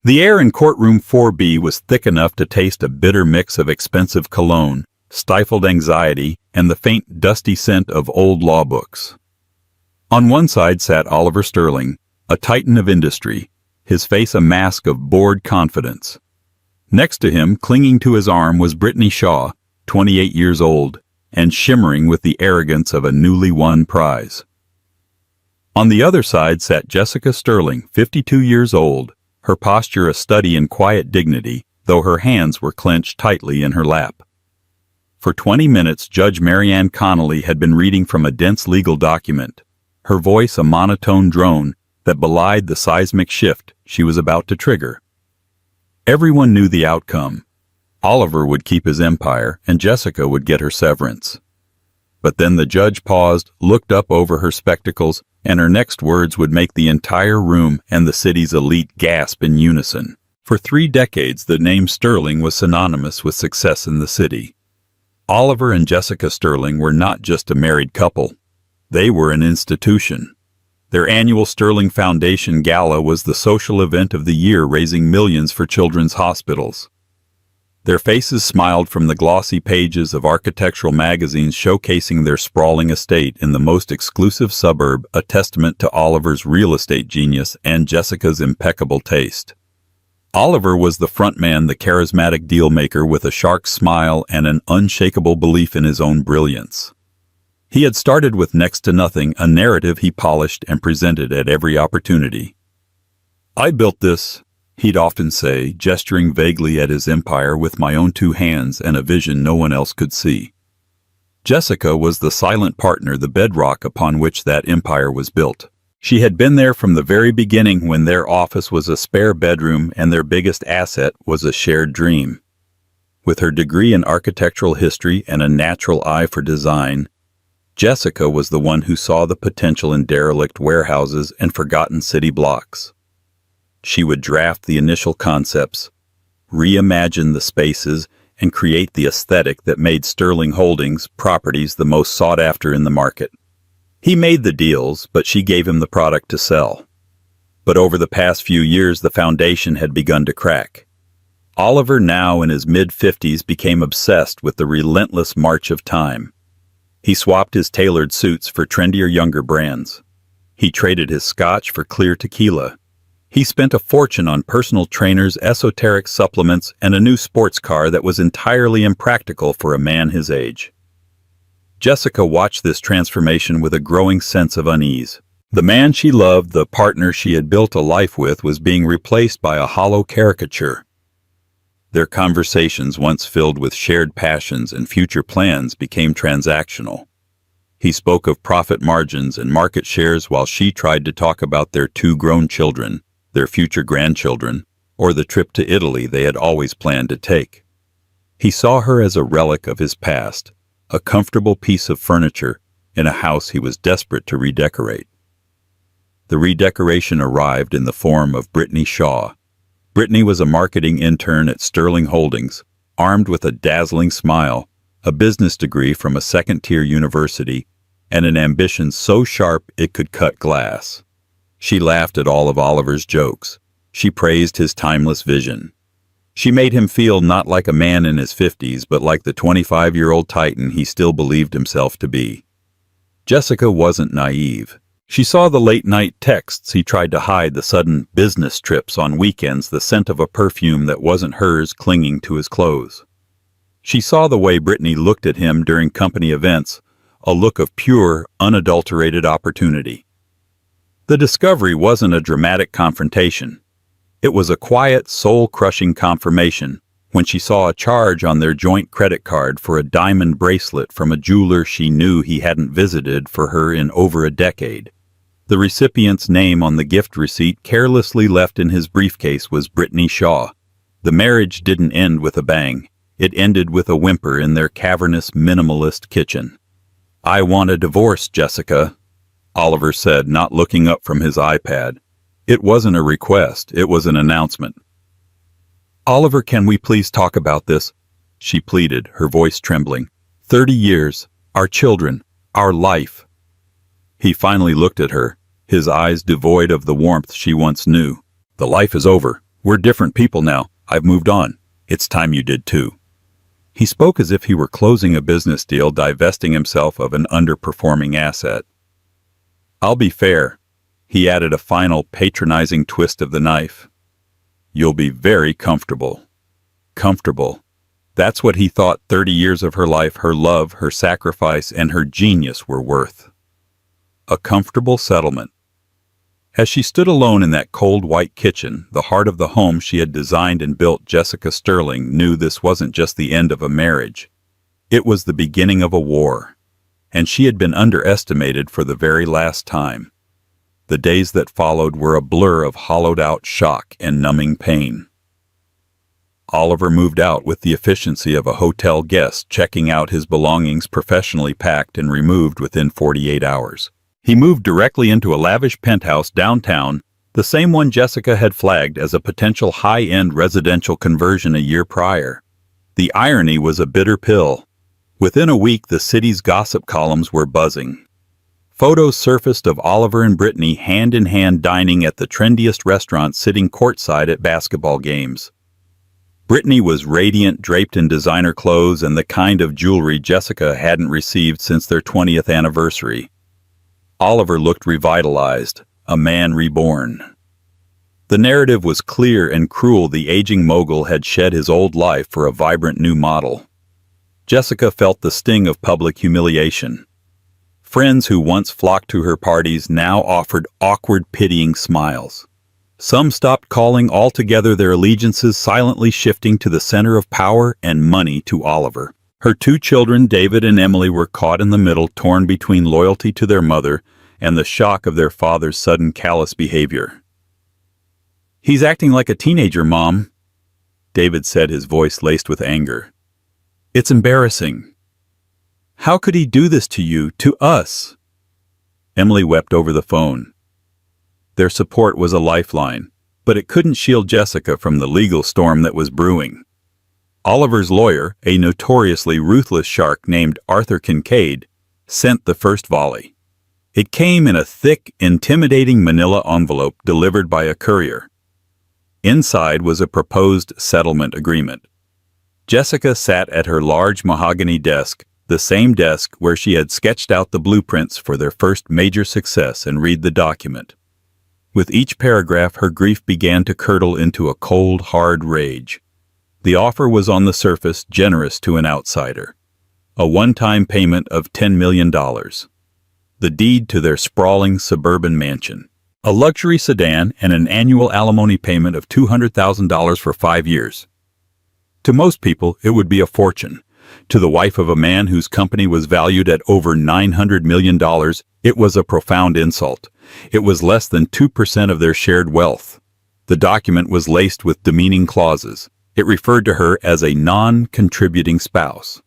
The air in courtroom 4B was thick enough to taste a bitter mix of expensive cologne, stifled anxiety, and the faint, dusty scent of old law books. On one side sat Oliver Sterling, a titan of industry, his face a mask of bored confidence. Next to him, clinging to his arm, was Brittany Shaw, 28 years old, and shimmering with the arrogance of a newly won prize. On the other side sat Jessica Sterling, 52 years old, her posture a study in quiet dignity, though her hands were clenched tightly in her lap. For 20 minutes, Judge Marianne Connolly had been reading from a dense legal document, her voice a monotone drone that belied the seismic shift she was about to trigger. Everyone knew the outcome. Oliver would keep his empire, and Jessica would get her severance. But then the judge paused, looked up over her spectacles, and her next words would make the entire room and the city's elite gasp in unison. For 3 decades, the name Sterling was synonymous with success in the city. Oliver and Jessica Sterling were not just a married couple. They were an institution. Their annual Sterling Foundation Gala was the social event of the year, raising millions for children's hospitals. Their faces smiled from the glossy pages of architectural magazines showcasing their sprawling estate in the most exclusive suburb, a testament to Oliver's real estate genius and Jessica's impeccable taste. Oliver was the frontman, the charismatic dealmaker with a shark's smile and an unshakable belief in his own brilliance. He had started with next to nothing, a narrative he polished and presented at every opportunity. "I built this," he'd often say, gesturing vaguely at his empire, "with my own 2 hands and a vision no one else could see." Jessica was the silent partner, the bedrock upon which that empire was built. She had been there from the very beginning, when their office was a spare bedroom and their biggest asset was a shared dream. With her degree in architectural history and a natural eye for design, Jessica was the one who saw the potential in derelict warehouses and forgotten city blocks. She would draft the initial concepts, reimagine the spaces, and create the aesthetic that made Sterling Holdings properties the most sought after in the market. He made the deals, but she gave him the product to sell. But over the past few years, the foundation had begun to crack. Oliver, now in his mid-50s, became obsessed with the relentless march of time. He swapped his tailored suits for trendier younger brands. He traded his scotch for clear tequila. He spent a fortune on personal trainers, esoteric supplements, and a new sports car that was entirely impractical for a man his age. Jessica watched this transformation with a growing sense of unease. The man she loved, the partner she had built a life with, was being replaced by a hollow caricature. Their conversations, once filled with shared passions and future plans, became transactional. He spoke of profit margins and market shares while she tried to talk about their 2 grown children, their future grandchildren, or the trip to Italy they had always planned to take. He saw her as a relic of his past, a comfortable piece of furniture in a house he was desperate to redecorate. The redecoration arrived in the form of Brittany Shaw. Brittany was a marketing intern at Sterling Holdings, armed with a dazzling smile, a business degree from a second-tier university, and an ambition so sharp it could cut glass. She laughed at all of Oliver's jokes. She praised his timeless vision. She made him feel not like a man in his 50s, but like the 25-year-old titan he still believed himself to be. Jessica wasn't naive. She saw the late-night texts he tried to hide, the sudden business trips on weekends, the scent of a perfume that wasn't hers clinging to his clothes. She saw the way Brittany looked at him during company events, a look of pure, unadulterated opportunity. The discovery wasn't a dramatic confrontation. It was a quiet, soul-crushing confirmation when she saw a charge on their joint credit card for a diamond bracelet from a jeweler she knew he hadn't visited for her in over a decade. The recipient's name on the gift receipt, carelessly left in his briefcase, was Brittany Shaw. The marriage didn't end with a bang. It ended with a whimper in their cavernous, minimalist kitchen. "I want a divorce, Jessica," Oliver said, not looking up from his iPad. It wasn't a request, it was an announcement. "Oliver, can we please talk about this?" she pleaded, her voice trembling. 30 years, our children, our life." He finally looked at her, his eyes devoid of the warmth she once knew. "The life is over," We're different people now. I've moved on. It's time you did too." He spoke as if he were closing a business deal, divesting himself of an underperforming asset. "I'll be fair," he added, a final patronizing twist of the knife. "You'll be very comfortable." Comfortable. That's what he thought 30 years of her life, her love, her sacrifice, and her genius were worth. A comfortable settlement. As she stood alone in that cold white kitchen, the heart of the home she had designed and built, Jessica Sterling knew this wasn't just the end of a marriage. It was the beginning of a war. And she had been underestimated for the very last time. The days that followed were a blur of hollowed-out shock and numbing pain. Oliver moved out with the efficiency of a hotel guest, checking out his belongings professionally packed and removed within 48 hours. He moved directly into a lavish penthouse downtown, the same one Jessica had flagged as a potential high-end residential conversion a year prior. The irony was a bitter pill. Within a week, the city's gossip columns were buzzing. Photos surfaced of Oliver and Brittany hand-in-hand dining at the trendiest restaurant, sitting courtside at basketball games. Brittany was radiant, draped in designer clothes and the kind of jewelry Jessica hadn't received since their 20th anniversary. Oliver looked revitalized, a man reborn. The narrative was clear and cruel. The aging mogul had shed his old life for a vibrant new model. Jessica felt the sting of public humiliation. Friends who once flocked to her parties now offered awkward, pitying smiles. Some stopped calling altogether, their allegiances silently shifting to the center of power and money, to Oliver. Her two children, David and Emily, were caught in the middle, torn between loyalty to their mother and the shock of their father's sudden callous behavior. "He's acting like a teenager, Mom," David said, his voice laced with anger. "It's embarrassing. How could he do this to you, to us?" Emily wept over the phone. Their support was a lifeline, but it couldn't shield Jessica from the legal storm that was brewing. Oliver's lawyer, a notoriously ruthless shark named Arthur Kincaid, sent the first volley. It came in a thick, intimidating manila envelope delivered by a courier. Inside was a proposed settlement agreement. Jessica sat at her large mahogany desk, the same desk where she had sketched out the blueprints for their first major success, and read the document. With each paragraph, her grief began to curdle into a cold, hard rage. The offer was on the surface generous to an outsider. A one-time payment of $10 million. The deed to their sprawling suburban mansion. A luxury sedan and an annual alimony payment of $200,000 for 5 years. To most people, it would be a fortune. To the wife of a man whose company was valued at over $900 million, it was a profound insult. It was less than 2% of their shared wealth. The document was laced with demeaning clauses. It referred to her as a non-contributing spouse.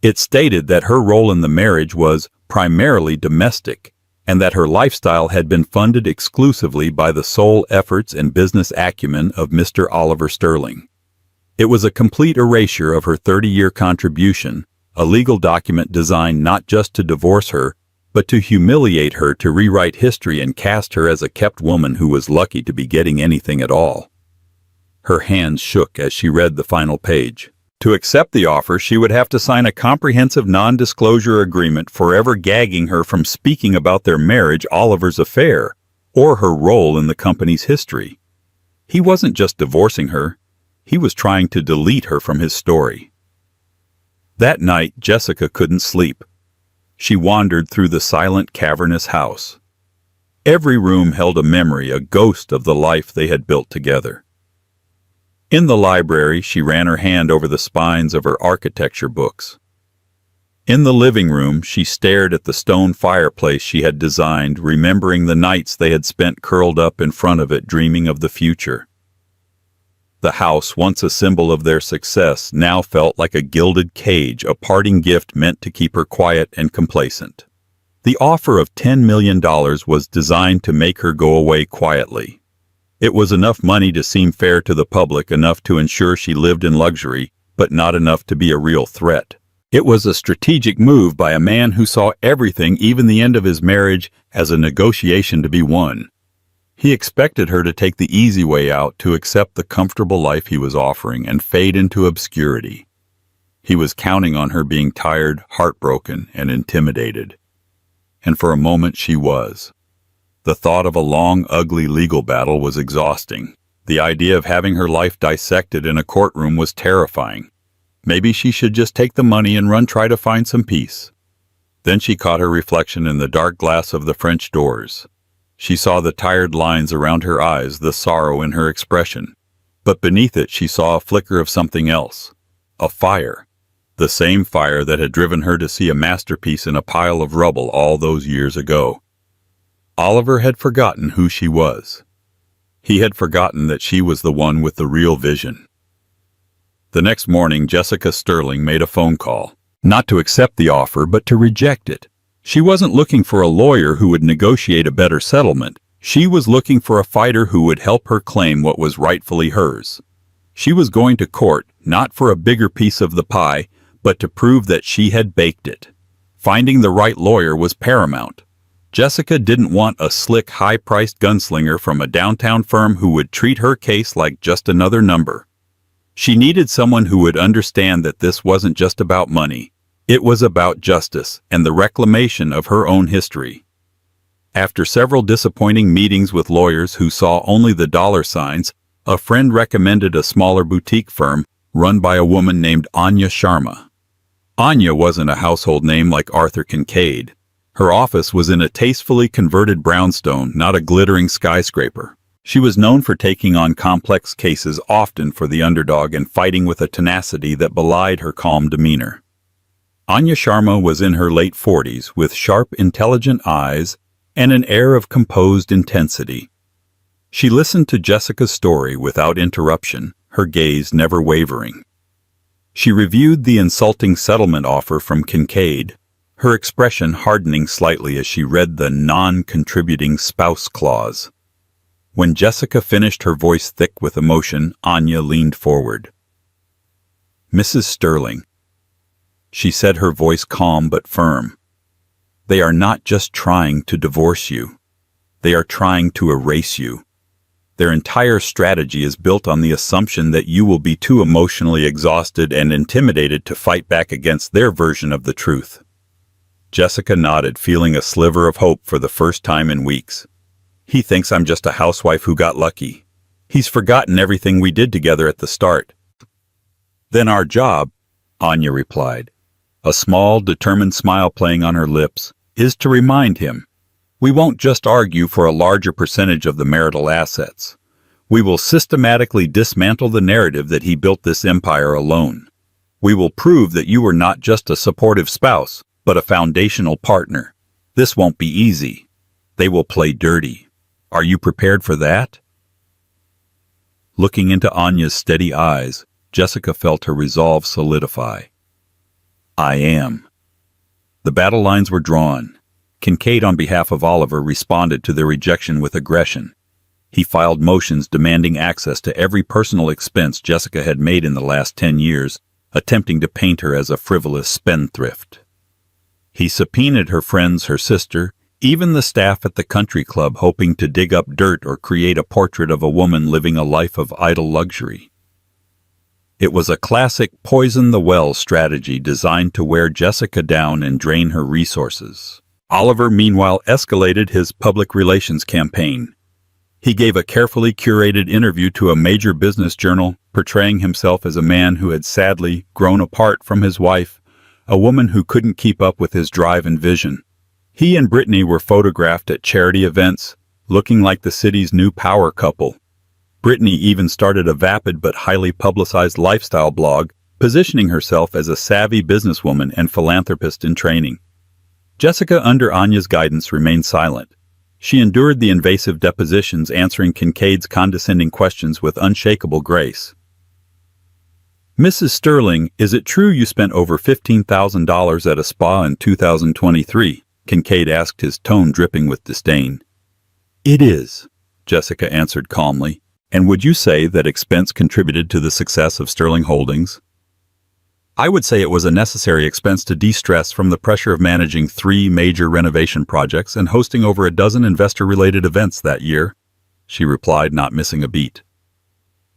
It stated that her role in the marriage was primarily domestic, and that her lifestyle had been funded exclusively by the sole efforts and business acumen of Mr. Oliver Sterling. It was a complete erasure of her 30-year contribution, a legal document designed not just to divorce her, but to humiliate her, to rewrite history and cast her as a kept woman who was lucky to be getting anything at all. Her hands shook as she read the final page. To accept the offer, she would have to sign a comprehensive non-disclosure agreement forever gagging her from speaking about their marriage, Oliver's affair, or her role in the company's history. He wasn't just divorcing her, he was trying to delete her from his story. That night, Jessica couldn't sleep. She wandered through the silent, cavernous house. Every room held a memory, a ghost of the life they had built together. In the library, she ran her hand over the spines of her architecture books. In the living room, she stared at the stone fireplace she had designed, remembering the nights they had spent curled up in front of it, dreaming of the future. The house, once a symbol of their success, now felt like a gilded cage, a parting gift meant to keep her quiet and complacent. The offer of $10 million was designed to make her go away quietly. It was enough money to seem fair to the public, enough to ensure she lived in luxury, but not enough to be a real threat. It was a strategic move by a man who saw everything, even the end of his marriage, as a negotiation to be won. He expected her to take the easy way out, to accept the comfortable life he was offering and fade into obscurity. He was counting on her being tired, heartbroken, and intimidated. And for a moment she was. The thought of a long, ugly legal battle was exhausting. The idea of having her life dissected in a courtroom was terrifying. Maybe she should just take the money and try to find some peace. Then she caught her reflection in the dark glass of the French doors. She saw the tired lines around her eyes, the sorrow in her expression. But beneath it she saw a flicker of something else. A fire. The same fire that had driven her to see a masterpiece in a pile of rubble all those years ago. Oliver had forgotten who she was. He had forgotten that she was the one with the real vision. The next morning, Jessica Sterling made a phone call. Not to accept the offer, but to reject it. She wasn't looking for a lawyer who would negotiate a better settlement. She was looking for a fighter who would help her claim what was rightfully hers. She was going to court, not for a bigger piece of the pie, but to prove that she had baked it. Finding the right lawyer was paramount. Jessica didn't want a slick, high-priced gunslinger from a downtown firm who would treat her case like just another number. She needed someone who would understand that this wasn't just about money. It was about justice and the reclamation of her own history. After several disappointing meetings with lawyers who saw only the dollar signs, a friend recommended a smaller boutique firm run by a woman named Anya Sharma. Anya wasn't a household name like Arthur Kincaid. Her office was in a tastefully converted brownstone, not a glittering skyscraper. She was known for taking on complex cases, often for the underdog, and fighting with a tenacity that belied her calm demeanor. Anya Sharma was in her late 40s, with sharp, intelligent eyes and an air of composed intensity. She listened to Jessica's story without interruption, her gaze never wavering. She reviewed the insulting settlement offer from Kincaid, her expression hardening slightly as she read the non-contributing spouse clause. When Jessica finished, her voice thick with emotion, Anya leaned forward. "Mrs. Sterling," she said, her voice calm but firm, "they are not just trying to divorce you. They are trying to erase you. Their entire strategy is built on the assumption that you will be too emotionally exhausted and intimidated to fight back against their version of the truth." Jessica nodded, feeling a sliver of hope for the first time in weeks. "He thinks I'm just a housewife who got lucky. He's forgotten everything we did together at the start." "Then our job," Anya replied, a small, determined smile playing on her lips, "is to remind him. We won't just argue for a larger percentage of the marital assets. We will systematically dismantle the narrative that he built this empire alone. We will prove that you were not just a supportive spouse, but a foundational partner. This won't be easy. They will play dirty. Are you prepared for that?" Looking into Anya's steady eyes, Jessica felt her resolve solidify. "I am." The battle lines were drawn. Kincaid, on behalf of Oliver, responded to their rejection with aggression. He filed motions demanding access to every personal expense Jessica had made in the last 10 years, attempting to paint her as a frivolous spendthrift. He subpoenaed her friends, her sister, even the staff at the country club, hoping to dig up dirt or create a portrait of a woman living a life of idle luxury. It was a classic poison the well strategy designed to wear Jessica down and drain her resources. Oliver, meanwhile, escalated his public relations campaign. He gave a carefully curated interview to a major business journal, portraying himself as a man who had sadly grown apart from his wife, a woman who couldn't keep up with his drive and vision. He and Brittany were photographed at charity events, looking like the city's new power couple. Brittany even started a vapid but highly publicized lifestyle blog, positioning herself as a savvy businesswoman and philanthropist in training. Jessica, under Anya's guidance, remained silent. She endured the invasive depositions, answering Kincaid's condescending questions with unshakable grace. "Mrs. Sterling, is it true you spent over $15,000 at a spa in 2023? Kincaid asked, his tone dripping with disdain. "It is," Jessica answered calmly. "And would you say that expense contributed to the success of Sterling Holdings?" "I would say it was a necessary expense to de-stress from the pressure of managing 3 major renovation projects and hosting over a dozen investor-related events that year." she replied, not missing a beat.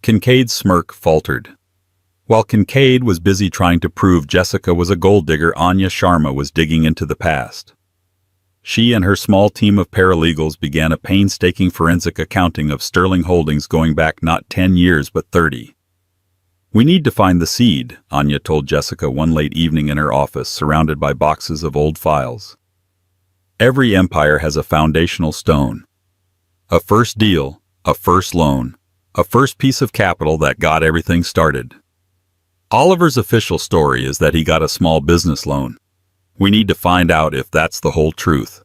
Kincaid's smirk faltered. While Kincaid was busy trying to prove Jessica was a gold digger, Anya Sharma was digging into the past. She and her small team of paralegals began a painstaking forensic accounting of Sterling Holdings going back not 10 years but 30. "We need to find the seed," Anya told Jessica one late evening in her office, surrounded by boxes of old files. "Every empire has a foundational stone. A first deal, a first loan, a first piece of capital that got everything started. Oliver's official story is that he got a small business loan. We need to find out if that's the whole truth."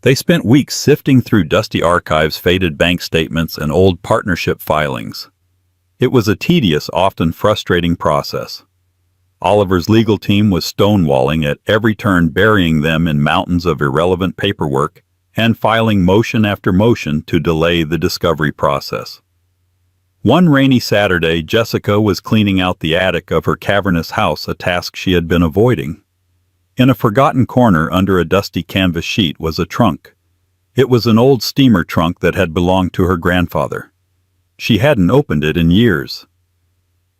They spent weeks sifting through dusty archives, faded bank statements, and old partnership filings. It was a tedious, often frustrating process. Oliver's legal team was stonewalling at every turn, burying them in mountains of irrelevant paperwork and filing motion after motion to delay the discovery process. One rainy Saturday, Jessica was cleaning out the attic of her cavernous house, a task she had been avoiding. In a forgotten corner under a dusty canvas sheet was a trunk. It was an old steamer trunk that had belonged to her grandfather. She hadn't opened it in years.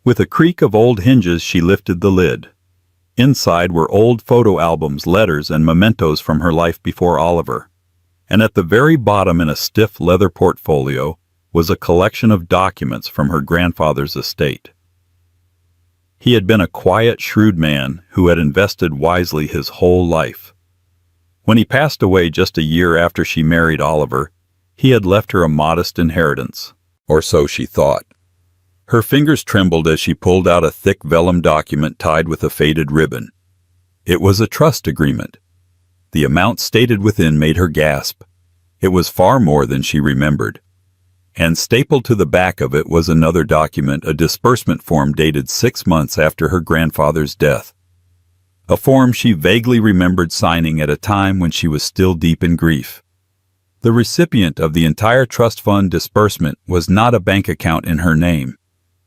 With a creak of old hinges, she lifted the lid. Inside were old photo albums, letters, and mementos from her life before Oliver. And at the very bottom, in a stiff leather portfolio, was a collection of documents from her grandfather's estate. He had been a quiet, shrewd man who had invested wisely his whole life. When he passed away just a year after she married Oliver, he had left her a modest inheritance, or so she thought. Her fingers trembled as she pulled out a thick vellum document tied with a faded ribbon. It was a trust agreement. The amount stated within made her gasp. It was far more than she remembered. And stapled to the back of it was another document, a disbursement form dated 6 months after her grandfather's death. A form she vaguely remembered signing at a time when she was still deep in grief. The recipient of the entire trust fund disbursement was not a bank account in her name.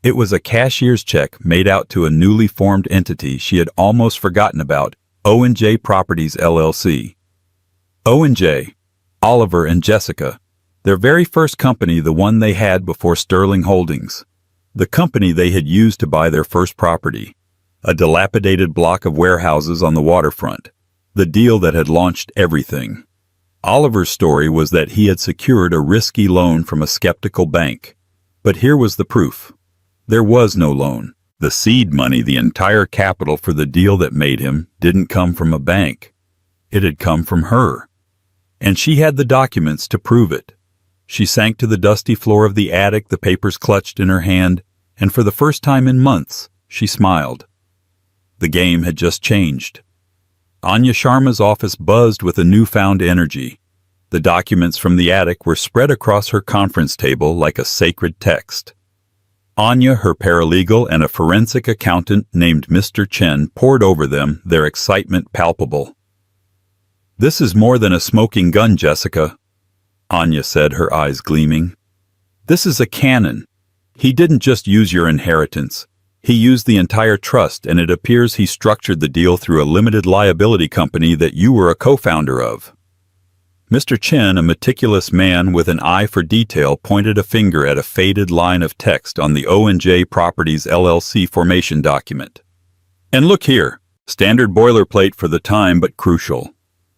It was a cashier's check made out to a newly formed entity she had almost forgotten about, O&J Properties LLC. O&J, Oliver and Jessica. Their very first company, the one they had before Sterling Holdings. The company they had used to buy their first property. A dilapidated block of warehouses on the waterfront. The deal that had launched everything. Oliver's story was that he had secured a risky loan from a skeptical bank. But here was the proof. There was no loan. The seed money, the entire capital for the deal that made him, didn't come from a bank. It had come from her. And she had the documents to prove it. She sank to the dusty floor of the attic, the papers clutched in her hand, and for the first time in months, she smiled. The game had just changed. Anya Sharma's office buzzed with a newfound energy. The documents from the attic were spread across her conference table like a sacred text. Anya, her paralegal, and a forensic accountant named Mr. Chen pored over them, their excitement palpable. "This is more than a smoking gun, Jessica," Anya said, her eyes gleaming. "This is a cannon. He didn't just use your inheritance. He used the entire trust, and it appears he structured the deal through a limited liability company that you were a co-founder of." Mr. Chen, a meticulous man with an eye for detail, pointed a finger at a faded line of text on the O&J Properties LLC formation document. "And look here, standard boilerplate for the time, but crucial.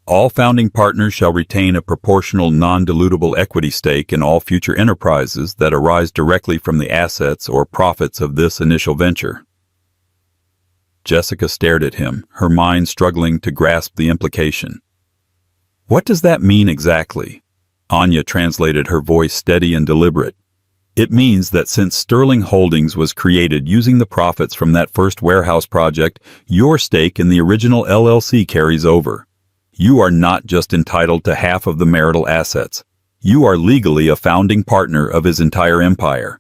All founding partners shall retain a proportional non-dilutable equity stake in all future enterprises that arise directly from the assets or profits of this initial venture." Jessica stared at him, her mind struggling to grasp the implication. "What does that mean exactly?" Anya translated, her voice steady and deliberate. "It means that since Sterling Holdings was created using the profits from that first warehouse project, your stake in the original LLC carries over. You are not just entitled to half of the marital assets. You are legally a founding partner of his entire empire.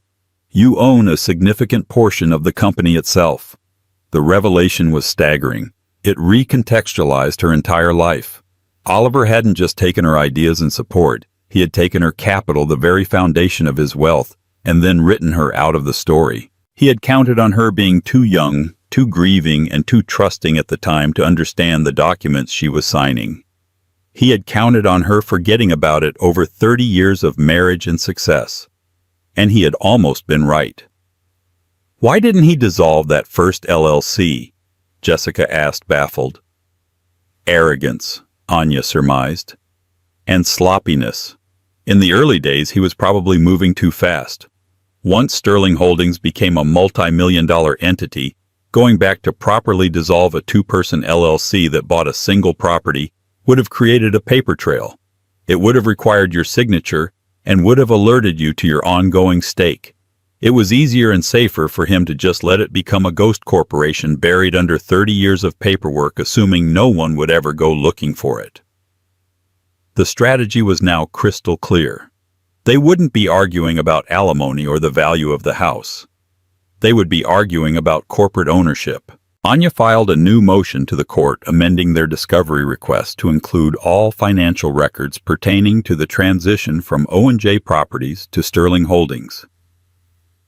You own a significant portion of the company itself." The revelation was staggering. It recontextualized her entire life. Oliver hadn't just taken her ideas and support. He had taken her capital, the very foundation of his wealth, and then written her out of the story. He had counted on her being too young, too grieving, and too trusting at the time to understand the documents she was signing. He had counted on her forgetting about it over 30 years of marriage and success. And he had almost been right. Why didn't he dissolve that first LLC? Jessica asked, baffled. Arrogance, Anya surmised. And sloppiness. In the early days, he was probably moving too fast. Once Sterling Holdings became a multi-million-dollar entity, going back to properly dissolve a two-person LLC that bought a single property would have created a paper trail. It would have required your signature and would have alerted you to your ongoing stake. It was easier and safer for him to just let it become a ghost corporation buried under 30 years of paperwork, assuming no one would ever go looking for it. The strategy was now crystal clear. They wouldn't be arguing about alimony or the value of the house. They would be arguing about corporate ownership. Anya filed a new motion to the court amending their discovery request to include all financial records pertaining to the transition from O&J Properties to Sterling Holdings.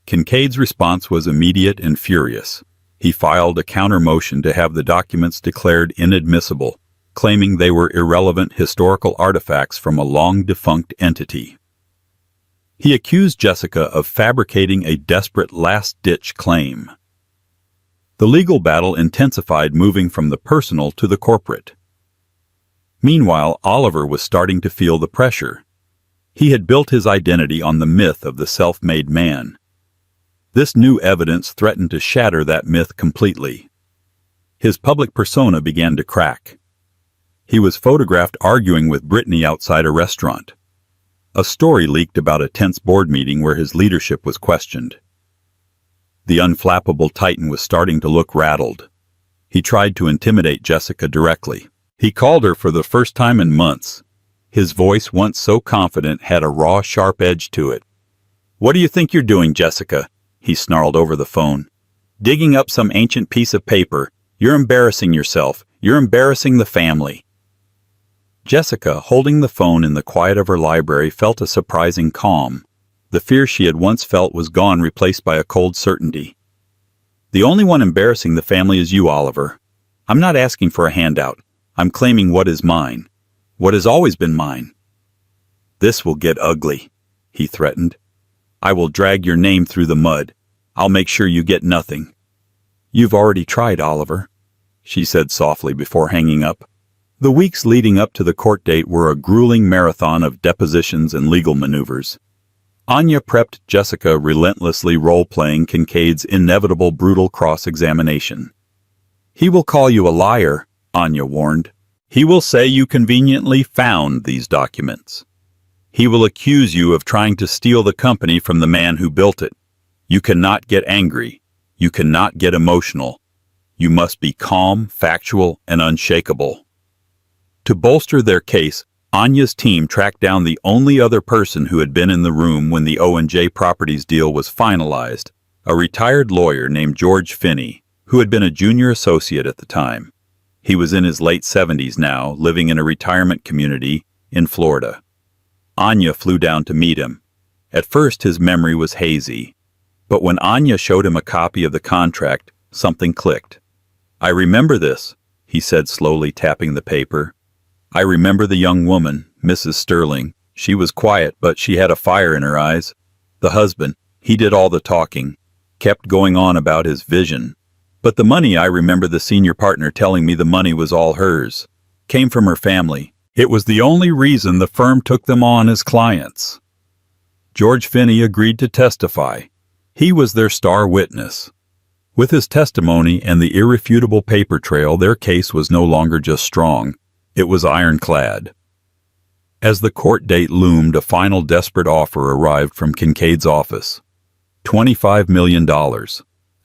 Kincaid's response was immediate and furious. He filed a counter-motion to have the documents declared inadmissible, claiming they were irrelevant historical artifacts from a long-defunct entity. He accused Jessica of fabricating a desperate last-ditch claim. The legal battle intensified, moving from the personal to the corporate. Meanwhile, Oliver was starting to feel the pressure. He had built his identity on the myth of the self-made man. This new evidence threatened to shatter that myth completely. His public persona began to crack. He was photographed arguing with Brittany outside a restaurant. A story leaked about a tense board meeting where his leadership was questioned. The unflappable titan was starting to look rattled. He tried to intimidate Jessica directly. He called her for the first time in months. His voice, once so confident, had a raw, sharp edge to it. "What do you think you're doing, Jessica?" he snarled over the phone. "Digging up some ancient piece of paper. You're embarrassing yourself. You're embarrassing the family." Jessica, holding the phone in the quiet of her library, felt a surprising calm. The fear she had once felt was gone, replaced by a cold certainty. "The only one embarrassing the family is you, Oliver. I'm not asking for a handout. I'm claiming what is mine. What has always been mine." "This will get ugly," he threatened. "I will drag your name through the mud. I'll make sure you get nothing." "You've already tried, Oliver," she said softly before hanging up. The weeks leading up to the court date were a grueling marathon of depositions and legal maneuvers. Anya prepped Jessica, relentlessly role-playing Kincaid's inevitable brutal cross-examination. "He will call you a liar," Anya warned. "He will say you conveniently found these documents. He will accuse you of trying to steal the company from the man who built it. You cannot get angry. You cannot get emotional. You must be calm, factual, and unshakable." To bolster their case, Anya's team tracked down the only other person who had been in the room when the O&J Properties deal was finalized, a retired lawyer named George Finney, who had been a junior associate at the time. He was in his late 70s now, living in a retirement community in Florida. Anya flew down to meet him. At first his memory was hazy, but when Anya showed him a copy of the contract, something clicked. "I remember this," he said, slowly tapping the paper. "I remember the young woman, Mrs. Sterling. She was quiet, but she had a fire in her eyes. The husband, he did all the talking, kept going on about his vision. But the money, I remember the senior partner telling me the money was all hers. Came from her family. It was the only reason the firm took them on as clients." George Finney agreed to testify. He was their star witness. With his testimony and the irrefutable paper trail, their case was no longer just strong. It was ironclad. As the court date loomed, a final desperate offer arrived from Kincaid's office. $25 million.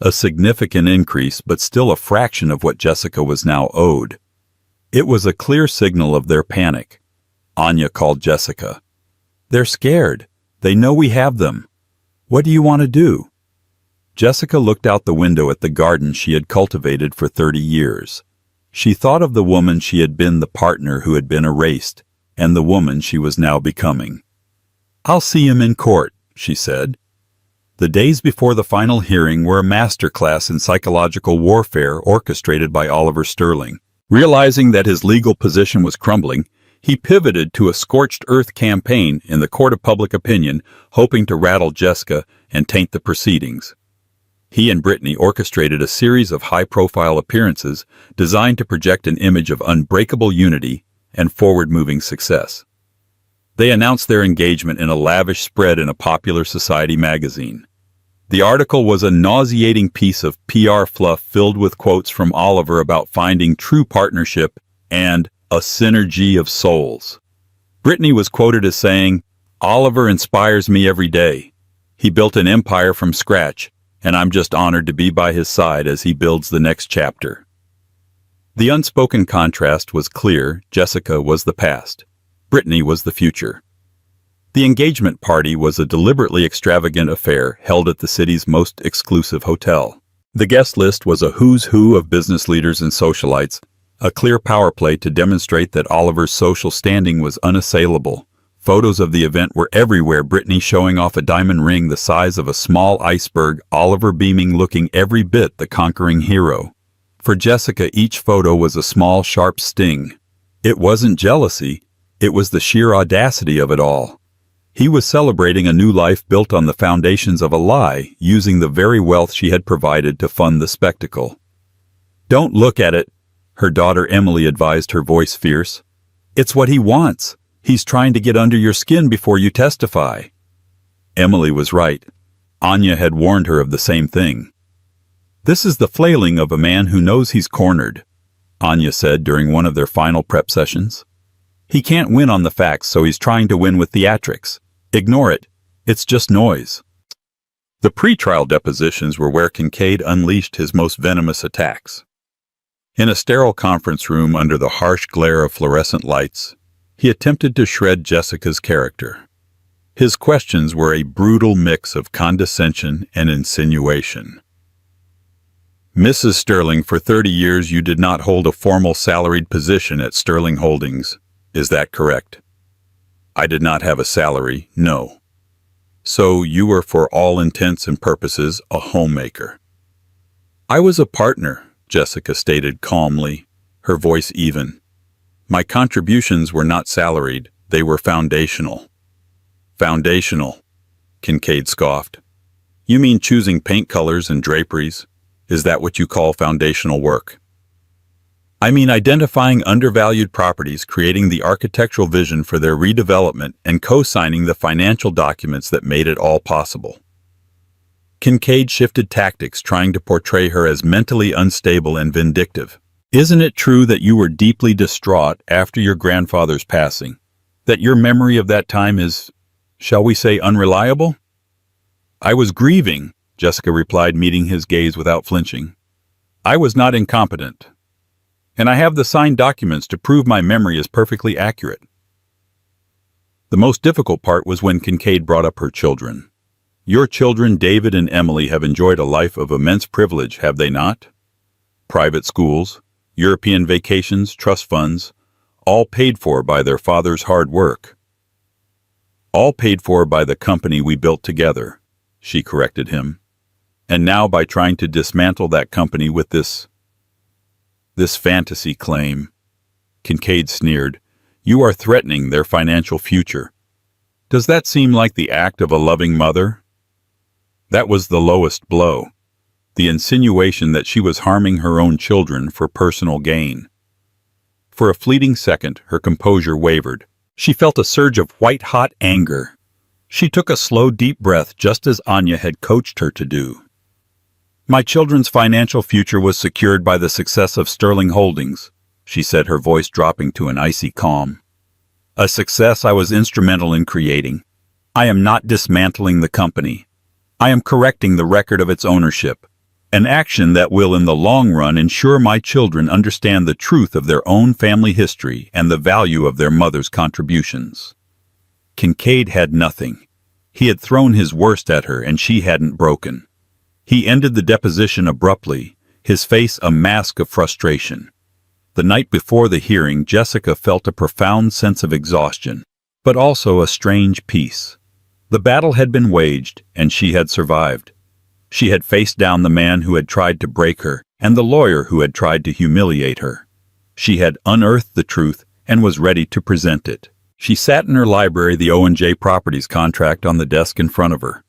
A significant increase, but still a fraction of what Jessica was now owed. It was a clear signal of their panic. Anya called Jessica. "They're scared. They know we have them. What do you want to do?" Jessica looked out the window at the garden she had cultivated for 30 years. She thought of the woman she had been, the partner who had been erased, and the woman she was now becoming. "I'll see him in court," she said. The days before the final hearing were a masterclass in psychological warfare orchestrated by Oliver Sterling. Realizing that his legal position was crumbling, He pivoted to a scorched earth campaign in the court of public opinion, hoping to rattle Jessica and taint the proceedings. He and Brittany orchestrated a series of high-profile appearances designed to project an image of unbreakable unity and forward-moving success. They announced their engagement in a lavish spread in a popular society magazine. The article was a nauseating piece of PR fluff filled with quotes from Oliver about finding true partnership and a synergy of souls. Brittany was quoted as saying, "Oliver inspires me every day. He built an empire from scratch, and I'm just honored to be by his side as he builds the next chapter." The unspoken contrast was clear. Jessica was the past. Brittany was the future. The engagement party was a deliberately extravagant affair held at the city's most exclusive hotel. The guest list was a who's who of business leaders and socialites, a clear power play to demonstrate that Oliver's social standing was unassailable. Photos of the event were everywhere, Brittany showing off a diamond ring the size of a small iceberg, Oliver beaming, looking every bit the conquering hero. For Jessica, each photo was a small, sharp sting. It wasn't jealousy, it was the sheer audacity of it all. He was celebrating a new life built on the foundations of a lie, using the very wealth she had provided to fund the spectacle. "Don't look at it," her daughter Emily advised, her voice fierce. "It's what he wants. He's trying to get under your skin before you testify." Emily was right. Anya had warned her of the same thing. "This is the flailing of a man who knows he's cornered," Anya said during one of their final prep sessions. "He can't win on the facts, so he's trying to win with theatrics. Ignore it. It's just noise." The pre-trial depositions were where Kincaid unleashed his most venomous attacks. In a sterile conference room under the harsh glare of fluorescent lights, he attempted to shred Jessica's character. His questions were a brutal mix of condescension and insinuation. "Mrs. Sterling, for 30 years you did not hold a formal salaried position at Sterling Holdings. Is that correct?" "I did not have a salary, no." "So you were for all intents and purposes a homemaker." "I was a partner," Jessica stated calmly, her voice even. "My contributions were not salaried, they were foundational." "Foundational," Kincaid scoffed. "You mean choosing paint colors and draperies? Is that what you call foundational work?" "I mean identifying undervalued properties, creating the architectural vision for their redevelopment, and co-signing the financial documents that made it all possible." Kincaid shifted tactics, trying to portray her as mentally unstable and vindictive. "Isn't it true that you were deeply distraught after your grandfather's passing? That your memory of that time is, shall we say, unreliable?" "I was grieving," Jessica replied, meeting his gaze without flinching. "I was not incompetent. And I have the signed documents to prove my memory is perfectly accurate." The most difficult part was when Kincaid brought up her children. "Your children, David and Emily, have enjoyed a life of immense privilege, have they not? Private schools, European vacations, trust funds, all paid for by their father's hard work." "All paid for by the company we built together," she corrected him. "And now by trying to dismantle that company with this fantasy claim." Kincaid sneered. "You are threatening their financial future. Does that seem like the act of a loving mother?" That was the lowest blow, the insinuation that she was harming her own children for personal gain. For a fleeting second, her composure wavered. She felt a surge of white-hot anger. She took a slow, deep breath, just as Anya had coached her to do. "My children's financial future was secured by the success of Sterling Holdings," she said, her voice dropping to an icy calm. "A success I was instrumental in creating. I am not dismantling the company. I am correcting the record of its ownership, an action that will in the long run ensure my children understand the truth of their own family history and the value of their mother's contributions." Kincaid had nothing. He had thrown his worst at her, and she hadn't broken. He ended the deposition abruptly, his face a mask of frustration. The night before the hearing, Jessica felt a profound sense of exhaustion, but also a strange peace. The battle had been waged, and she had survived. She had faced down the man who had tried to break her, and the lawyer who had tried to humiliate her. She had unearthed the truth and was ready to present it. She sat in her library, the O&J Properties contract on the desk in front of her.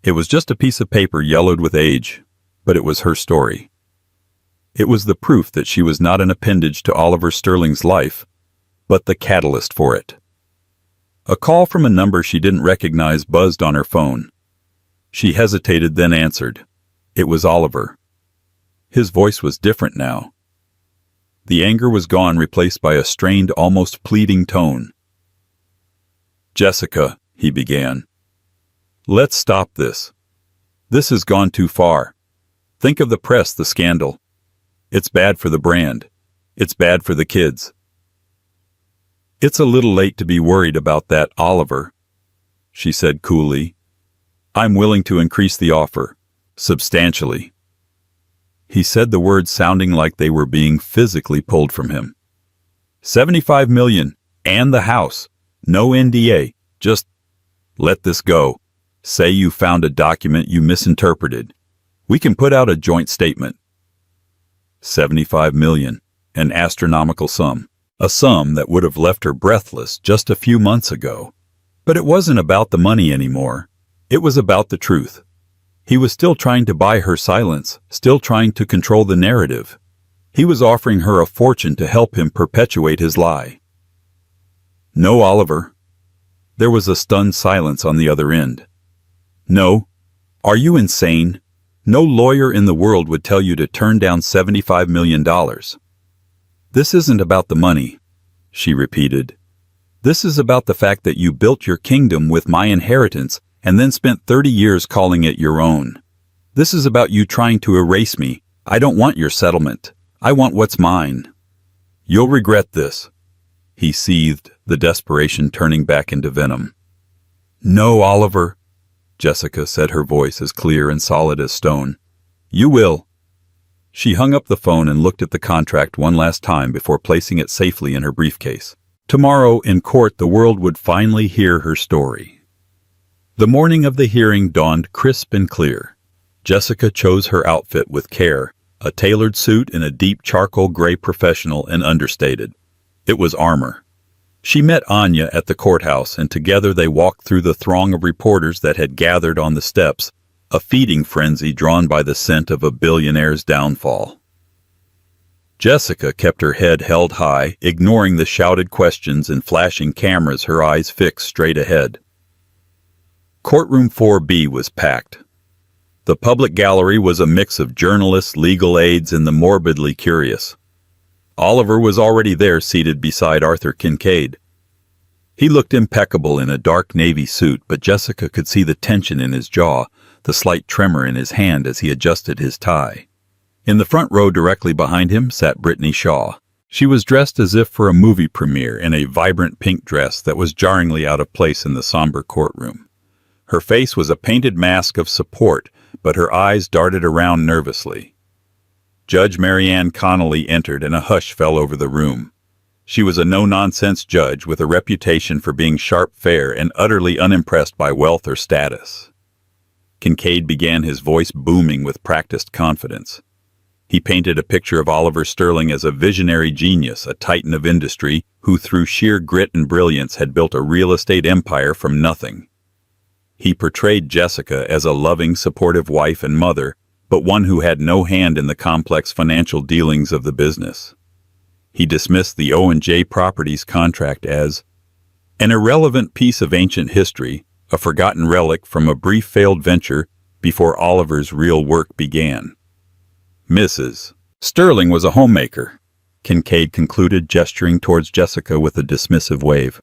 It was just a piece of paper yellowed with age, but it was her story. It was the proof that she was not an appendage to Oliver Sterling's life, but the catalyst for it. A call from a number she didn't recognize buzzed on her phone. She hesitated, then answered. It was Oliver. His voice was different now. The anger was gone, replaced by a strained, almost pleading tone. "Jessica," he began. "Let's stop this. This has gone too far. Think of the press, the scandal. It's bad for the brand. It's bad for the kids." "It's a little late to be worried about that, Oliver," she said coolly. "I'm willing to increase the offer, substantially." He said the words sounding like they were being physically pulled from him. $75 million, and the house. No NDA. Just let this go. Say you found a document you misinterpreted. We can put out a joint statement. $75 million, an astronomical sum. A sum that would have left her breathless just a few months ago. But it wasn't about the money anymore. It was about the truth. He was still trying to buy her silence, still trying to control the narrative. He was offering her a fortune to help him perpetuate his lie. "No, Oliver." There was a stunned silence on the other end. "No. Are you insane? No lawyer in the world would tell you to turn down $75 million. This isn't about the money," she repeated. "This is about the fact that you built your kingdom with my inheritance and then spent 30 years calling it your own. This is about you trying to erase me. I don't want your settlement. I want what's mine. You'll regret this." He seethed, the desperation turning back into venom. "No, Oliver," Jessica said, her voice as clear and solid as stone. "You will." She hung up the phone and looked at the contract one last time before placing it safely in her briefcase. Tomorrow, in court, the world would finally hear her story. The morning of the hearing dawned crisp and clear. Jessica chose her outfit with care, a tailored suit in a deep charcoal gray, professional and understated. It was armor. She met Anya at the courthouse, and together they walked through the throng of reporters that had gathered on the steps, a feeding frenzy drawn by the scent of a billionaire's downfall. Jessica kept her head held high, ignoring the shouted questions and flashing cameras, her eyes fixed straight ahead. Courtroom 4B was packed. The public gallery was a mix of journalists, legal aides, and the morbidly curious. Oliver was already there, seated beside Arthur Kincaid. He looked impeccable in a dark navy suit, but Jessica could see the tension in his jaw, the slight tremor in his hand as he adjusted his tie. In the front row directly behind him sat Brittany Shaw. She was dressed as if for a movie premiere in a vibrant pink dress that was jarringly out of place in the somber courtroom. Her face was a painted mask of support, but her eyes darted around nervously. Judge Marianne Connolly entered, and a hush fell over the room. She was a no-nonsense judge with a reputation for being sharp, fair, and utterly unimpressed by wealth or status. Kincaid began, his voice booming with practiced confidence. He painted a picture of Oliver Sterling as a visionary genius, a titan of industry who through sheer grit and brilliance had built a real estate empire from nothing. He portrayed Jessica as a loving, supportive wife and mother, but one who had no hand in the complex financial dealings of the business. He dismissed the O&J Properties contract as an irrelevant piece of ancient history, a forgotten relic from a brief failed venture before Oliver's real work began. Mrs. Sterling was a homemaker, Kincaid concluded, gesturing towards Jessica with a dismissive wave.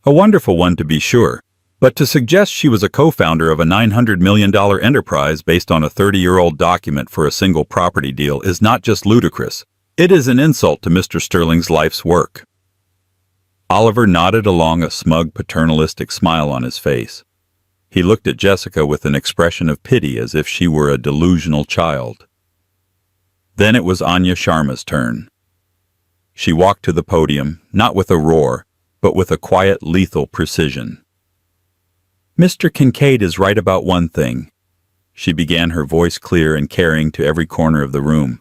A wonderful one, to be sure, but to suggest she was a co-founder of a $900 million enterprise based on a 30-year-old document for a single property deal is not just ludicrous, it is an insult to Mr. Sterling's life's work. Oliver nodded along, a smug, paternalistic smile on his face. He looked at Jessica with an expression of pity, as if she were a delusional child. Then it was Anya Sharma's turn. She walked to the podium, not with a roar, but with a quiet, lethal precision. "Mr. Kincaid is right about one thing," she began, her voice clear and carrying to every corner of the room.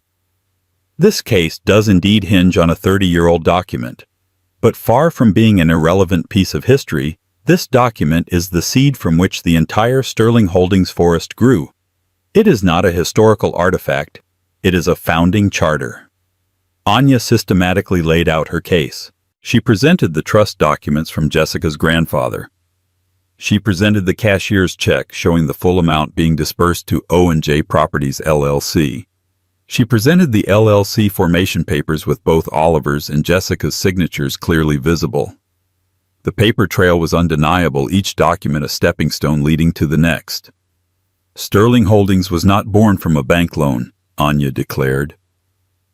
"This case does indeed hinge on a 30-year-old document. But far from being an irrelevant piece of history, this document is the seed from which the entire Sterling Holdings forest grew. It is not a historical artifact. It is a founding charter. Anya systematically laid out her case. She presented the trust documents from Jessica's grandfather. She presented the cashier's check showing the full amount being disbursed to O&J Properties LLC. She presented the LLC formation papers with both Oliver's and Jessica's signatures clearly visible. The paper trail was undeniable, each document a stepping stone leading to the next. Sterling Holdings was not born from a bank loan, Anya declared.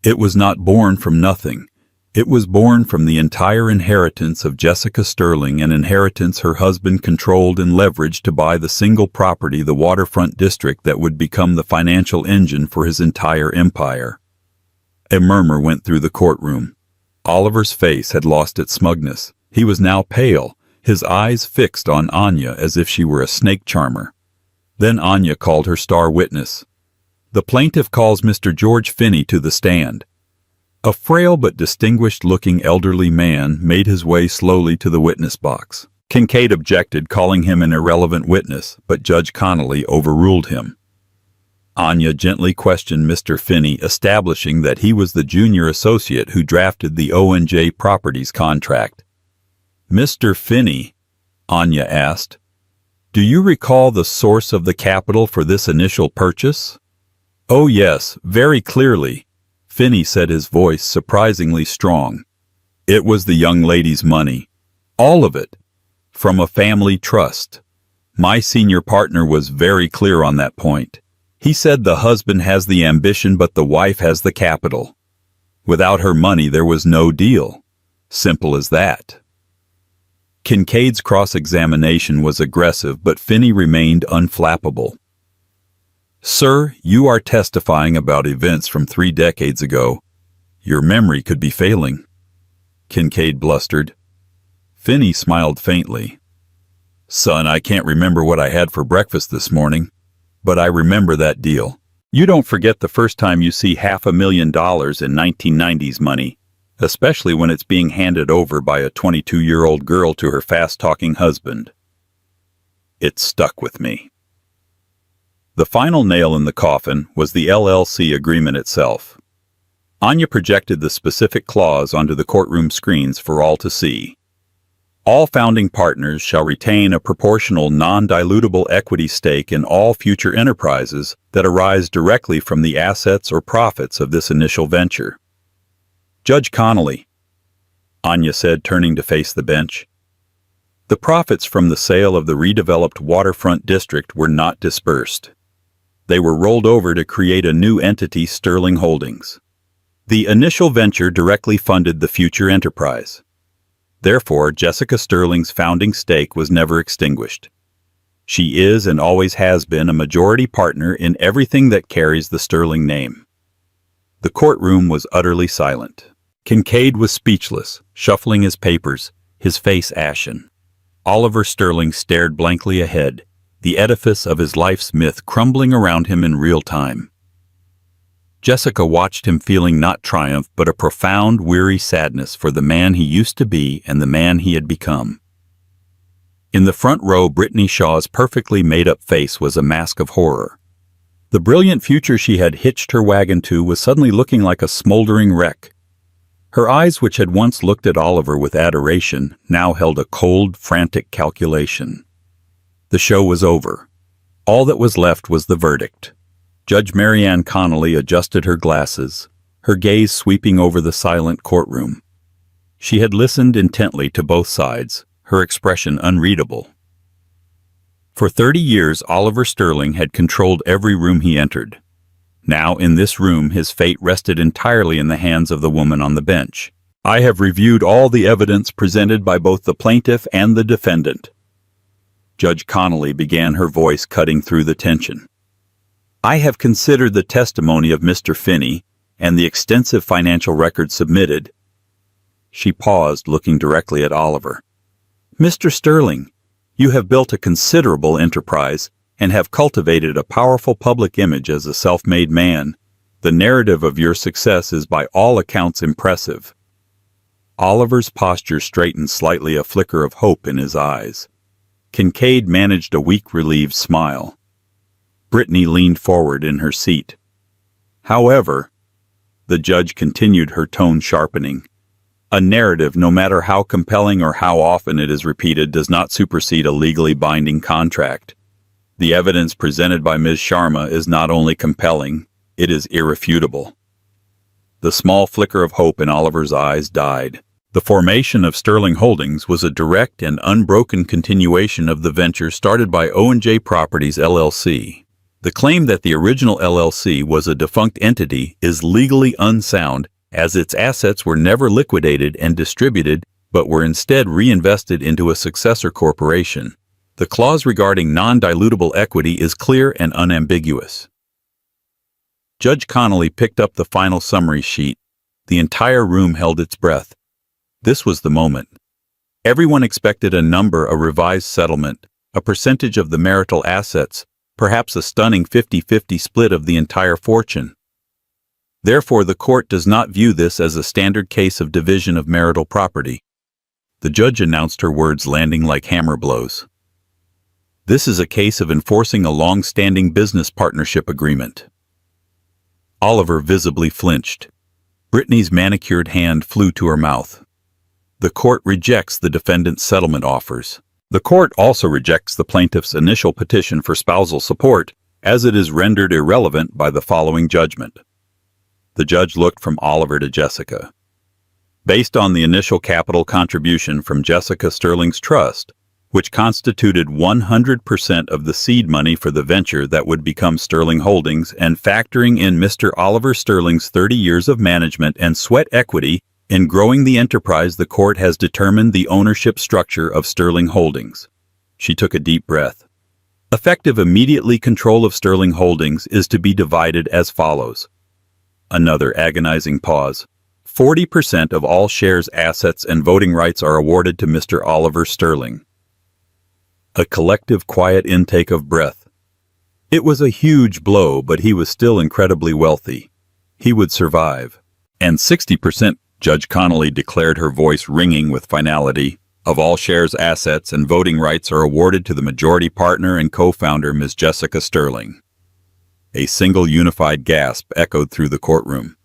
It was not born from nothing. It was born from the entire inheritance of Jessica Sterling, an inheritance her husband controlled and leveraged to buy the single property, the waterfront district that would become the financial engine for his entire empire. A murmur went through the courtroom. Oliver's face had lost its smugness. He was now pale, his eyes fixed on Anya as if she were a snake charmer. Then Anya called her star witness. The plaintiff calls Mr. George Finney to the stand. A frail but distinguished-looking elderly man made his way slowly to the witness box. Kincaid objected, calling him an irrelevant witness, but Judge Connolly overruled him. Anya gently questioned Mr. Finney, establishing that he was the junior associate who drafted the O&J Properties contract. "Mr. Finney," Anya asked, "do you recall the source of the capital for this initial purchase?" "Oh yes, very clearly," Finney said, his voice surprisingly strong. "It was the young lady's money. All of it. From a family trust. My senior partner was very clear on that point. He said the husband has the ambition but the wife has the capital. Without her money there was no deal. Simple as that." Kincaid's cross-examination was aggressive, but Finney remained unflappable. "Sir, you are testifying about events from 3 decades ago. Your memory could be failing," Kincaid blustered. Finney smiled faintly. "Son, I can't remember what I had for breakfast this morning, but I remember that deal. You don't forget the first time you see $500,000 in 1990s money, especially when it's being handed over by a 22-year-old girl to her fast-talking husband." It stuck with me. The final nail in the coffin was the LLC agreement itself. Anya projected the specific clause onto the courtroom screens for all to see. All founding partners shall retain a proportional non-dilutable equity stake in all future enterprises that arise directly from the assets or profits of this initial venture. "Judge Connolly," Anya said, turning to face the bench, "the profits from the sale of the redeveloped waterfront district were not dispersed. They were rolled over to create a new entity, Sterling Holdings. The initial venture directly funded the future enterprise. Therefore, Jessica Sterling's founding stake was never extinguished. She is and always has been a majority partner in everything that carries the Sterling name." The courtroom was utterly silent. Kincaid was speechless, shuffling his papers, his face ashen. Oliver Sterling stared blankly ahead, the edifice of his life's myth crumbling around him in real time. Jessica watched him, feeling not triumph but a profound, weary sadness for the man he used to be and the man he had become. In the front row, Brittany Shaw's perfectly made-up face was a mask of horror. The brilliant future she had hitched her wagon to was suddenly looking like a smoldering wreck. Her eyes, which had once looked at Oliver with adoration, now held a cold, frantic calculation. The show was over. All that was left was the verdict. Judge Marianne Connolly adjusted her glasses, her gaze sweeping over the silent courtroom. She had listened intently to both sides, her expression unreadable. For 30 years, Oliver Sterling had controlled every room he entered. Now, in this room, his fate rested entirely in the hands of the woman on the bench. "I have reviewed all the evidence presented by both the plaintiff and the defendant." Judge Connolly began, her voice cutting through the tension. "I have considered the testimony of Mr. Finney and the extensive financial records submitted." She paused, looking directly at Oliver. "Mr. Sterling, you have built a considerable enterprise and have cultivated a powerful public image as a self-made man. The narrative of your success is by all accounts impressive. Oliver's posture straightened slightly, a flicker of hope in his eyes. Kincaid managed a weak, relieved smile. Brittany leaned forward in her seat. However, the judge continued, her tone sharpening. A narrative, no matter how compelling or how often it is repeated, does not supersede a legally binding contract. The evidence presented by Ms. Sharma is not only compelling, it is irrefutable. The small flicker of hope in Oliver's eyes died. The formation of Sterling Holdings was a direct and unbroken continuation of the venture started by O&J Properties LLC. The claim that the original LLC was a defunct entity is legally unsound, as its assets were never liquidated and distributed, but were instead reinvested into a successor corporation. The clause regarding non-dilutable equity is clear and unambiguous. Judge Connolly picked up the final summary sheet. The entire room held its breath. This was the moment. Everyone expected a number, a revised settlement, a percentage of the marital assets, perhaps a stunning 50-50 split of the entire fortune. Therefore, the court does not view this as a standard case of division of marital property. The judge announced, her words landing like hammer blows. This is a case of enforcing a long-standing business partnership agreement. Oliver visibly flinched. Brittany's manicured hand flew to her mouth. The court rejects the defendant's settlement offers. The court also rejects the plaintiff's initial petition for spousal support, as it is rendered irrelevant by the following judgment. The judge looked from Oliver to Jessica. Based on the initial capital contribution from Jessica Sterling's trust, which constituted 100% of the seed money for the venture that would become Sterling Holdings, and factoring in Mr. Oliver Sterling's 30 years of management and sweat equity in growing the enterprise, the court has determined the ownership structure of Sterling Holdings. She took a deep breath. Effective immediately, control of Sterling Holdings is to be divided as follows. Another agonizing pause. 40% of all shares, assets, and voting rights are awarded to Mr. Oliver Sterling. A collective quiet intake of breath. It was a huge blow, but he was still incredibly wealthy. He would survive. And 60%, Judge Connolly declared, her voice ringing with finality, of all shares, assets, and voting rights are awarded to the majority partner and co-founder, Ms. Jessica Sterling. A single unified gasp echoed through the courtroom.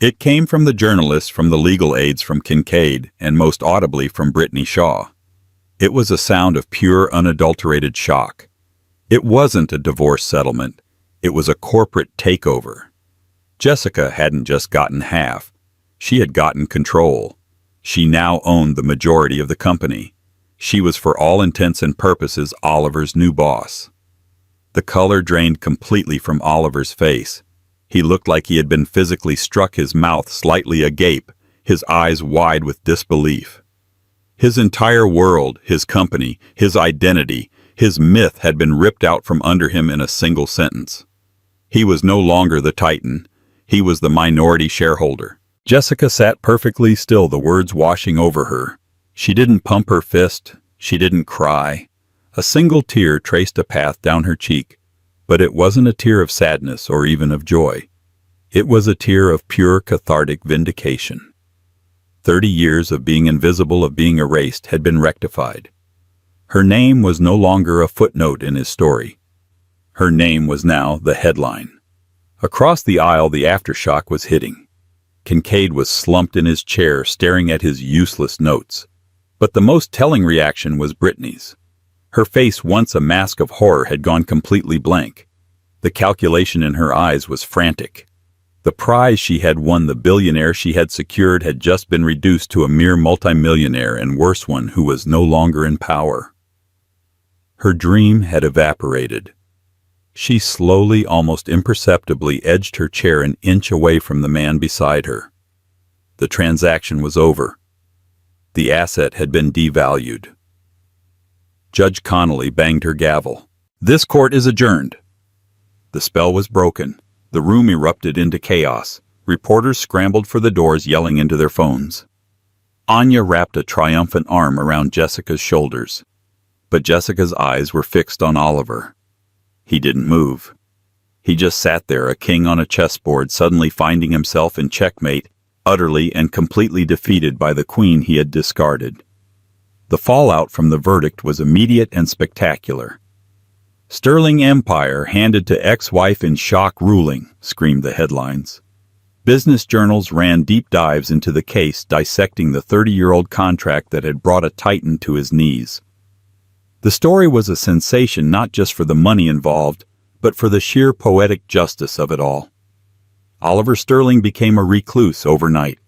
It came from the journalists, from the legal aides, from Kincaid, and most audibly from Brittany Shaw. It was a sound of pure, unadulterated shock. It wasn't a divorce settlement. It was a corporate takeover. Jessica hadn't just gotten half. She had gotten control. She now owned the majority of the company. She was, for all intents and purposes, Oliver's new boss. The color drained completely from Oliver's face. He looked like he had been physically struck, his mouth slightly agape, his eyes wide with disbelief. His entire world, his company, his identity, his myth had been ripped out from under him in a single sentence. He was no longer the titan. He was the minority shareholder. Jessica sat perfectly still, the words washing over her. She didn't pump her fist. She didn't cry. A single tear traced a path down her cheek, but it wasn't a tear of sadness or even of joy. It was a tear of pure cathartic vindication. 30 years of being invisible, of being erased, had been rectified. Her name was no longer a footnote in his story. Her name was now the headline. Across the aisle, the aftershock was hitting. Kincaid was slumped in his chair, staring at his useless notes. But the most telling reaction was Brittany's. Her face, once a mask of horror, had gone completely blank. The calculation in her eyes was frantic. The prize she had won, the billionaire she had secured, had just been reduced to a mere multimillionaire, and worse, one who was no longer in power. Her dream had evaporated. She slowly, almost imperceptibly, edged her chair an inch away from the man beside her. The transaction was over. The asset had been devalued. Judge Connolly banged her gavel. "This court is adjourned." The spell was broken. The room erupted into chaos. Reporters scrambled for the doors, yelling into their phones. Anya wrapped a triumphant arm around Jessica's shoulders. But Jessica's eyes were fixed on Oliver. He didn't move. He just sat there, a king on a chessboard, suddenly finding himself in checkmate, utterly and completely defeated by the queen he had discarded. The fallout from the verdict was immediate and spectacular. "Sterling Empire handed to ex-wife in shock ruling," screamed the headlines. Business journals ran deep dives into the case, dissecting the 30-year-old contract that had brought a titan to his knees. The story was a sensation not just for the money involved, but for the sheer poetic justice of it all. Oliver Sterling became a recluse overnight.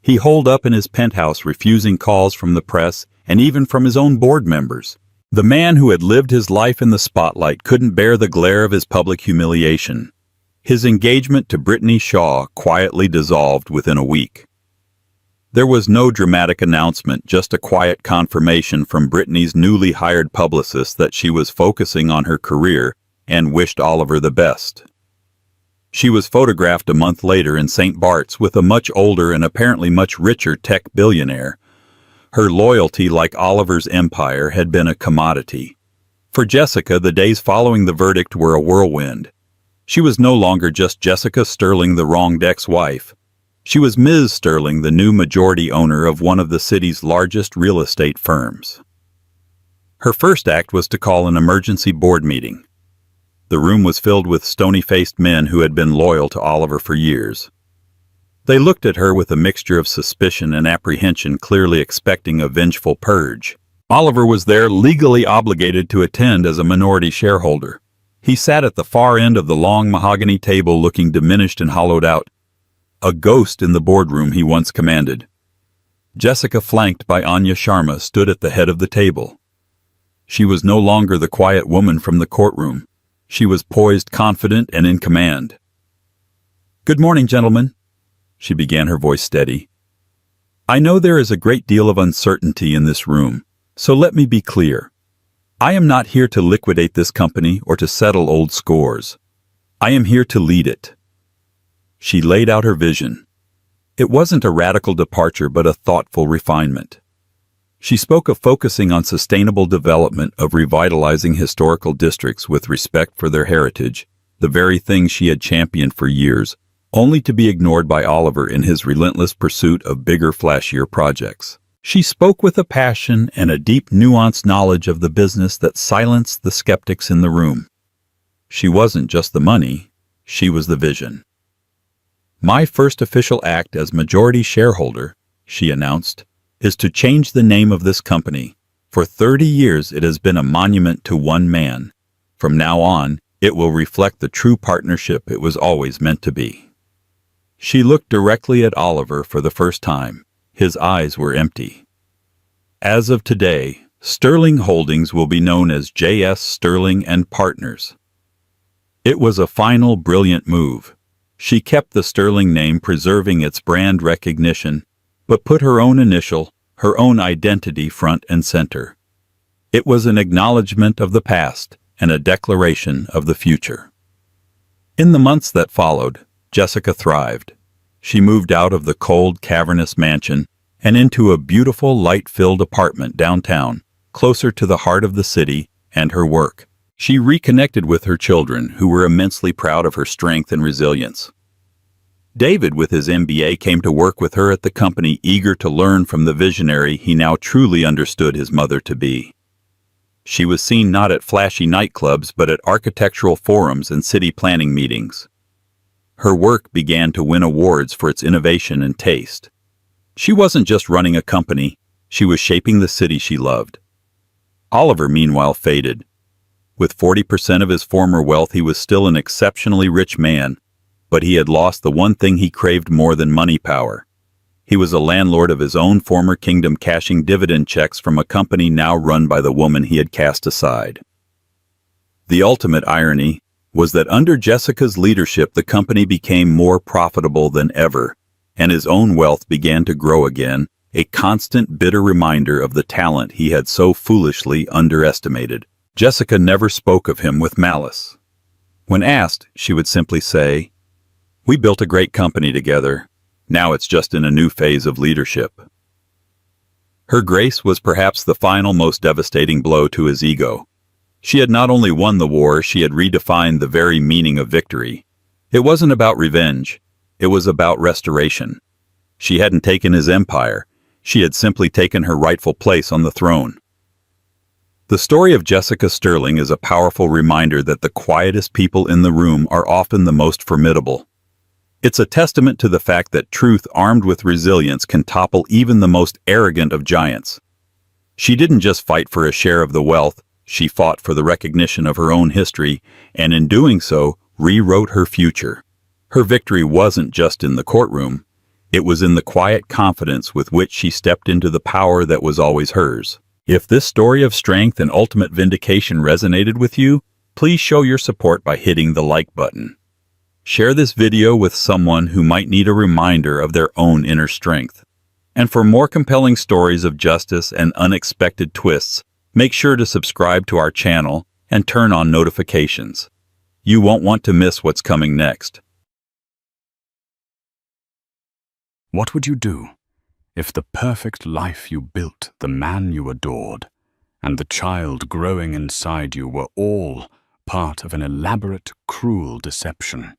He holed up in his penthouse, refusing calls from the press and even from his own board members. The man who had lived his life in the spotlight couldn't bear the glare of his public humiliation. His engagement to Brittany Shaw quietly dissolved within a week. There was no dramatic announcement, just a quiet confirmation from Brittany's newly hired publicist that she was focusing on her career and wished Oliver the best. She was photographed a month later in St. Bart's with a much older and apparently much richer tech billionaire. Her loyalty, like Oliver's empire, had been a commodity. For Jessica, the days following the verdict were a whirlwind. She was no longer just Jessica Sterling, the wronged ex-wife. She was Ms. Sterling, the new majority owner of one of the city's largest real estate firms. Her first act was to call an emergency board meeting. The room was filled with stony-faced men who had been loyal to Oliver for years. They looked at her with a mixture of suspicion and apprehension, clearly expecting a vengeful purge. Oliver was there, legally obligated to attend as a minority shareholder. He sat at the far end of the long mahogany table, looking diminished and hollowed out. "A ghost in the boardroom," he once commanded. Jessica, flanked by Anya Sharma, stood at the head of the table. She was no longer the quiet woman from the courtroom. She was poised, confident, and in command. "Good morning, gentlemen," she began, her voice steady. "I know there is a great deal of uncertainty in this room, so let me be clear. I am not here to liquidate this company or to settle old scores. I am here to lead it." She laid out her vision. It wasn't a radical departure, but a thoughtful refinement. She spoke of focusing on sustainable development, of revitalizing historical districts with respect for their heritage, the very thing she had championed for years, only to be ignored by Oliver in his relentless pursuit of bigger, flashier projects. She spoke with a passion and a deep, nuanced knowledge of the business that silenced the skeptics in the room. She wasn't just the money, she was the vision. "My first official act as majority shareholder," she announced, "is to change the name of this company. For 30 years it has been a monument to one man. From now on, it will reflect the true partnership it was always meant to be." She looked directly at Oliver for the first time. His eyes were empty. "As of today, Sterling Holdings will be known as J.S. Sterling and Partners." It was a final, brilliant move. She kept the Sterling name, preserving its brand recognition, but put her own initial, her own identity front and center. It was an acknowledgement of the past and a declaration of the future. In the months that followed, Jessica thrived. She moved out of the cold, cavernous mansion and into a beautiful, light-filled apartment downtown, closer to the heart of the city and her work. She reconnected with her children, who were immensely proud of her strength and resilience. David, with his MBA, came to work with her at the company, eager to learn from the visionary he now truly understood his mother to be. She was seen not at flashy nightclubs, but at architectural forums and city planning meetings. Her work began to win awards for its innovation and taste. She wasn't just running a company, she was shaping the city she loved. Oliver, meanwhile, faded. With 40% of his former wealth, he was still an exceptionally rich man, but he had lost the one thing he craved more than money: power. He was a landlord of his own former kingdom, cashing dividend checks from a company now run by the woman he had cast aside. The ultimate irony was that under Jessica's leadership, the company became more profitable than ever, and his own wealth began to grow again, a constant, bitter reminder of the talent he had so foolishly underestimated. Jessica never spoke of him with malice. When asked, she would simply say, "We built a great company together. Now it's just in a new phase of leadership." Her grace was perhaps the final, most devastating blow to his ego. She had not only won the war, she had redefined the very meaning of victory. It wasn't about revenge. It was about restoration. She hadn't taken his empire. She had simply taken her rightful place on the throne. The story of Jessica Sterling is a powerful reminder that the quietest people in the room are often the most formidable. It's a testament to the fact that truth armed with resilience can topple even the most arrogant of giants. She didn't just fight for a share of the wealth, she fought for the recognition of her own history, and in doing so, rewrote her future. Her victory wasn't just in the courtroom. It was in the quiet confidence with which she stepped into the power that was always hers. If this story of strength and ultimate vindication resonated with you, please show your support by hitting the like button. Share this video with someone who might need a reminder of their own inner strength. And for more compelling stories of justice and unexpected twists, make sure to subscribe to our channel and turn on notifications. You won't want to miss what's coming next. What would you do if the perfect life you built, the man you adored, and the child growing inside you were all part of an elaborate, cruel deception?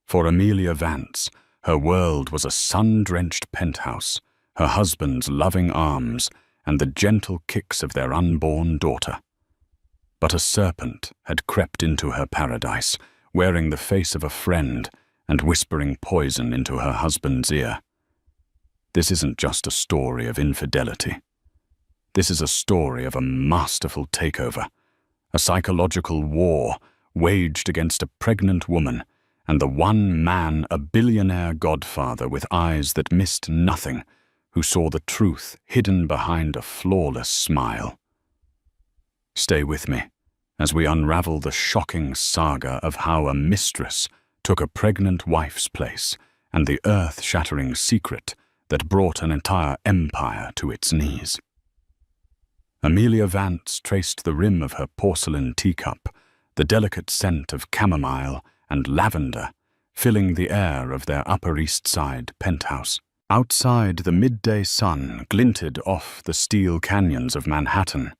For Amelia Vance, her world was a sun-drenched penthouse, her husband's loving arms, and the gentle kicks of their unborn daughter. But a serpent had crept into her paradise, wearing the face of a friend and whispering poison into her husband's ear. This isn't just a story of infidelity. This is a story of a masterful takeover, a psychological war waged against a pregnant woman and the one man, a billionaire godfather with eyes that missed nothing, who saw the truth hidden behind a flawless smile. Stay with me as we unravel the shocking saga of how a mistress took a pregnant wife's place and the earth-shattering secret that brought an entire empire to its knees. Amelia Vance traced the rim of her porcelain teacup, the delicate scent of chamomile and lavender filling the air of their Upper East Side penthouse. Outside, the midday sun glinted off the steel canyons of Manhattan,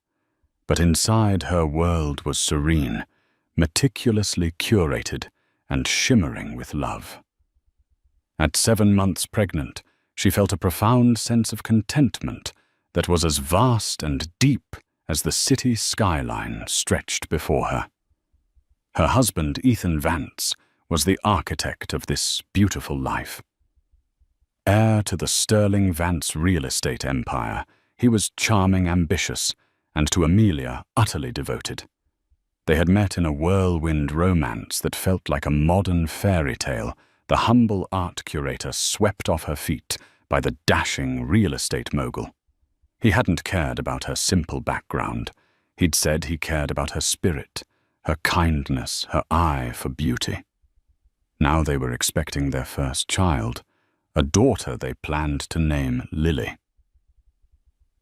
but inside her world was serene, meticulously curated and shimmering with love. At 7 months pregnant, she felt a profound sense of contentment that was as vast and deep as the city skyline stretched before her. Her husband, Ethan Vance, was the architect of this beautiful life. Heir to the sterling Vance real estate empire, he was charming, ambitious, and to Amelia, utterly devoted. They had met in a whirlwind romance that felt like a modern fairy tale, the humble art curator swept off her feet by the dashing real estate mogul. He hadn't cared about her simple background. He'd said he cared about her spirit, her kindness, her eye for beauty. Now they were expecting their first child, a daughter they planned to name Lily.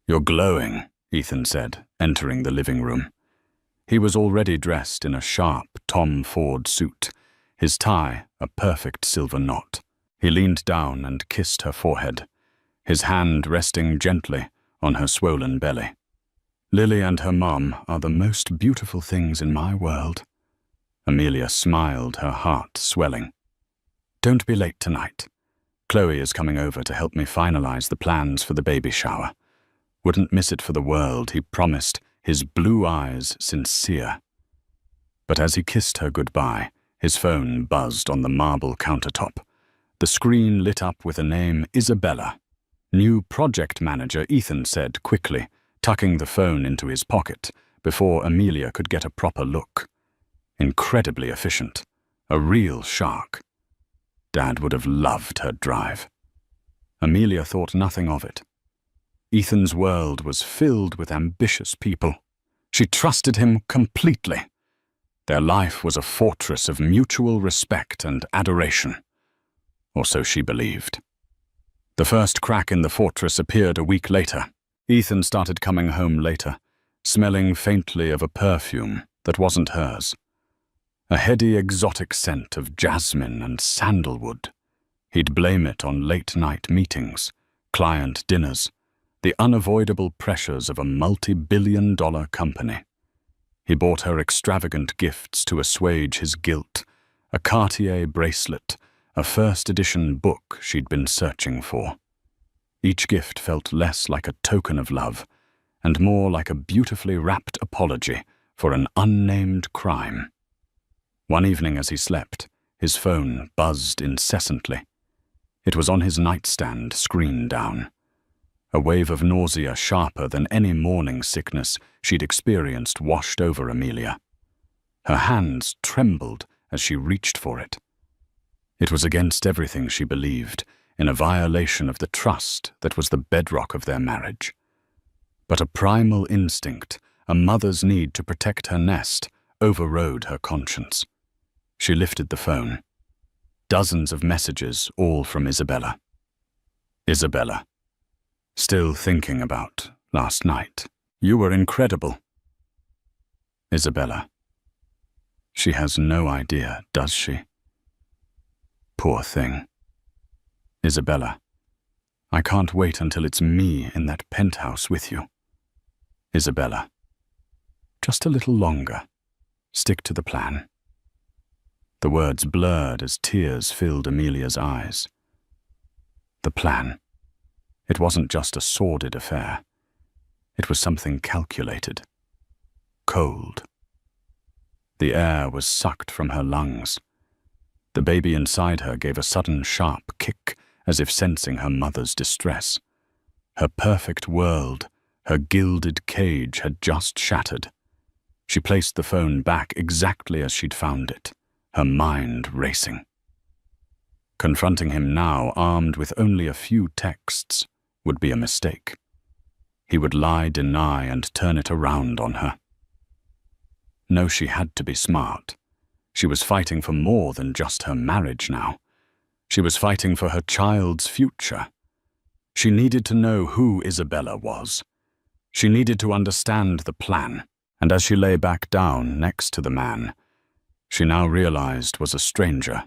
"You're glowing," Ethan said, entering the living room. He was already dressed in a sharp Tom Ford suit, his tie a perfect silver knot. He leaned down and kissed her forehead, his hand resting gently on her swollen belly. "Lily and her mom are the most beautiful things in my world." Amelia smiled, her heart swelling. "Don't be late tonight. Chloe is coming over to help me finalize the plans for the baby shower. Wouldn't miss it for the world," he promised, his blue eyes sincere. But as he kissed her goodbye, his phone buzzed on the marble countertop. The screen lit up with the name Isabella. "New project manager," Ethan said quickly, tucking the phone into his pocket before Amelia could get a proper look. Incredibly efficient. A real shark. Dad would have loved her drive. Amelia thought nothing of it. Ethan's world was filled with ambitious people. She trusted him completely. Their life was a fortress of mutual respect and adoration. Or so she believed. The first crack in the fortress appeared a week later. Ethan started coming home later, smelling faintly of a perfume that wasn't hers. A heady, exotic scent of jasmine and sandalwood. He'd blame it on late-night meetings, client dinners, the unavoidable pressures of a multi-billion-dollar company. He bought her extravagant gifts to assuage his guilt, a Cartier bracelet, a first-edition book she'd been searching for. Each gift felt less like a token of love and more like a beautifully wrapped apology for an unnamed crime. One evening as he slept, his phone buzzed incessantly. It was on his nightstand, screen down. A wave of nausea sharper than any morning sickness she'd experienced washed over Amelia. Her hands trembled as she reached for it. It was against everything she believed, in a violation of the trust that was the bedrock of their marriage. But a primal instinct, a mother's need to protect her nest, overrode her conscience. She lifted the phone. Dozens of messages, all from Isabella. Isabella. Still thinking about last night. You were incredible. Isabella. She has no idea, does she? Poor thing. Isabella. I can't wait until it's me in that penthouse with you. Isabella. Just a little longer. Stick to the plan. The words blurred as tears filled Amelia's eyes. The plan. It wasn't just a sordid affair. It was something calculated. Cold. The air was sucked from her lungs. The baby inside her gave a sudden sharp kick, as if sensing her mother's distress. Her perfect world, her gilded cage, had just shattered. She placed the phone back exactly as she'd found it, her mind racing. Confronting him now, armed with only a few texts, would be a mistake. He would lie, deny, and turn it around on her. No, she had to be smart. She was fighting for more than just her marriage now. She was fighting for her child's future. She needed to know who Isabella was. She needed to understand the plan, and as she lay back down next to the man, she now realized was a stranger.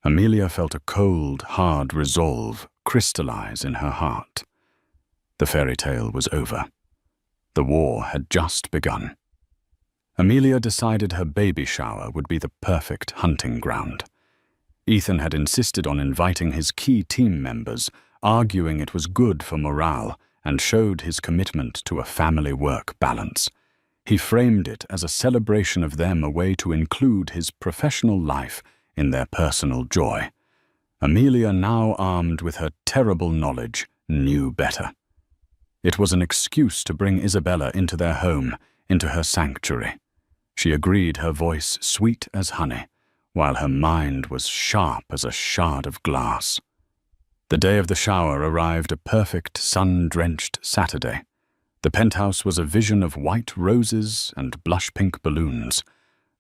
Amelia felt a cold, hard resolve crystallize in her heart. The fairy tale was over. The war had just begun. Amelia decided her baby shower would be the perfect hunting ground. Ethan had insisted on inviting his key team members, arguing it was good for morale and showed his commitment to a family-work balance. He framed it as a celebration of them, a way to include his professional life in their personal joy. Amelia, now armed with her terrible knowledge, knew better. It was an excuse to bring Isabella into their home, into her sanctuary. She agreed, her voice sweet as honey, while her mind was sharp as a shard of glass. The day of the shower arrived, a perfect sun-drenched Saturday. The penthouse was a vision of white roses and blush-pink balloons.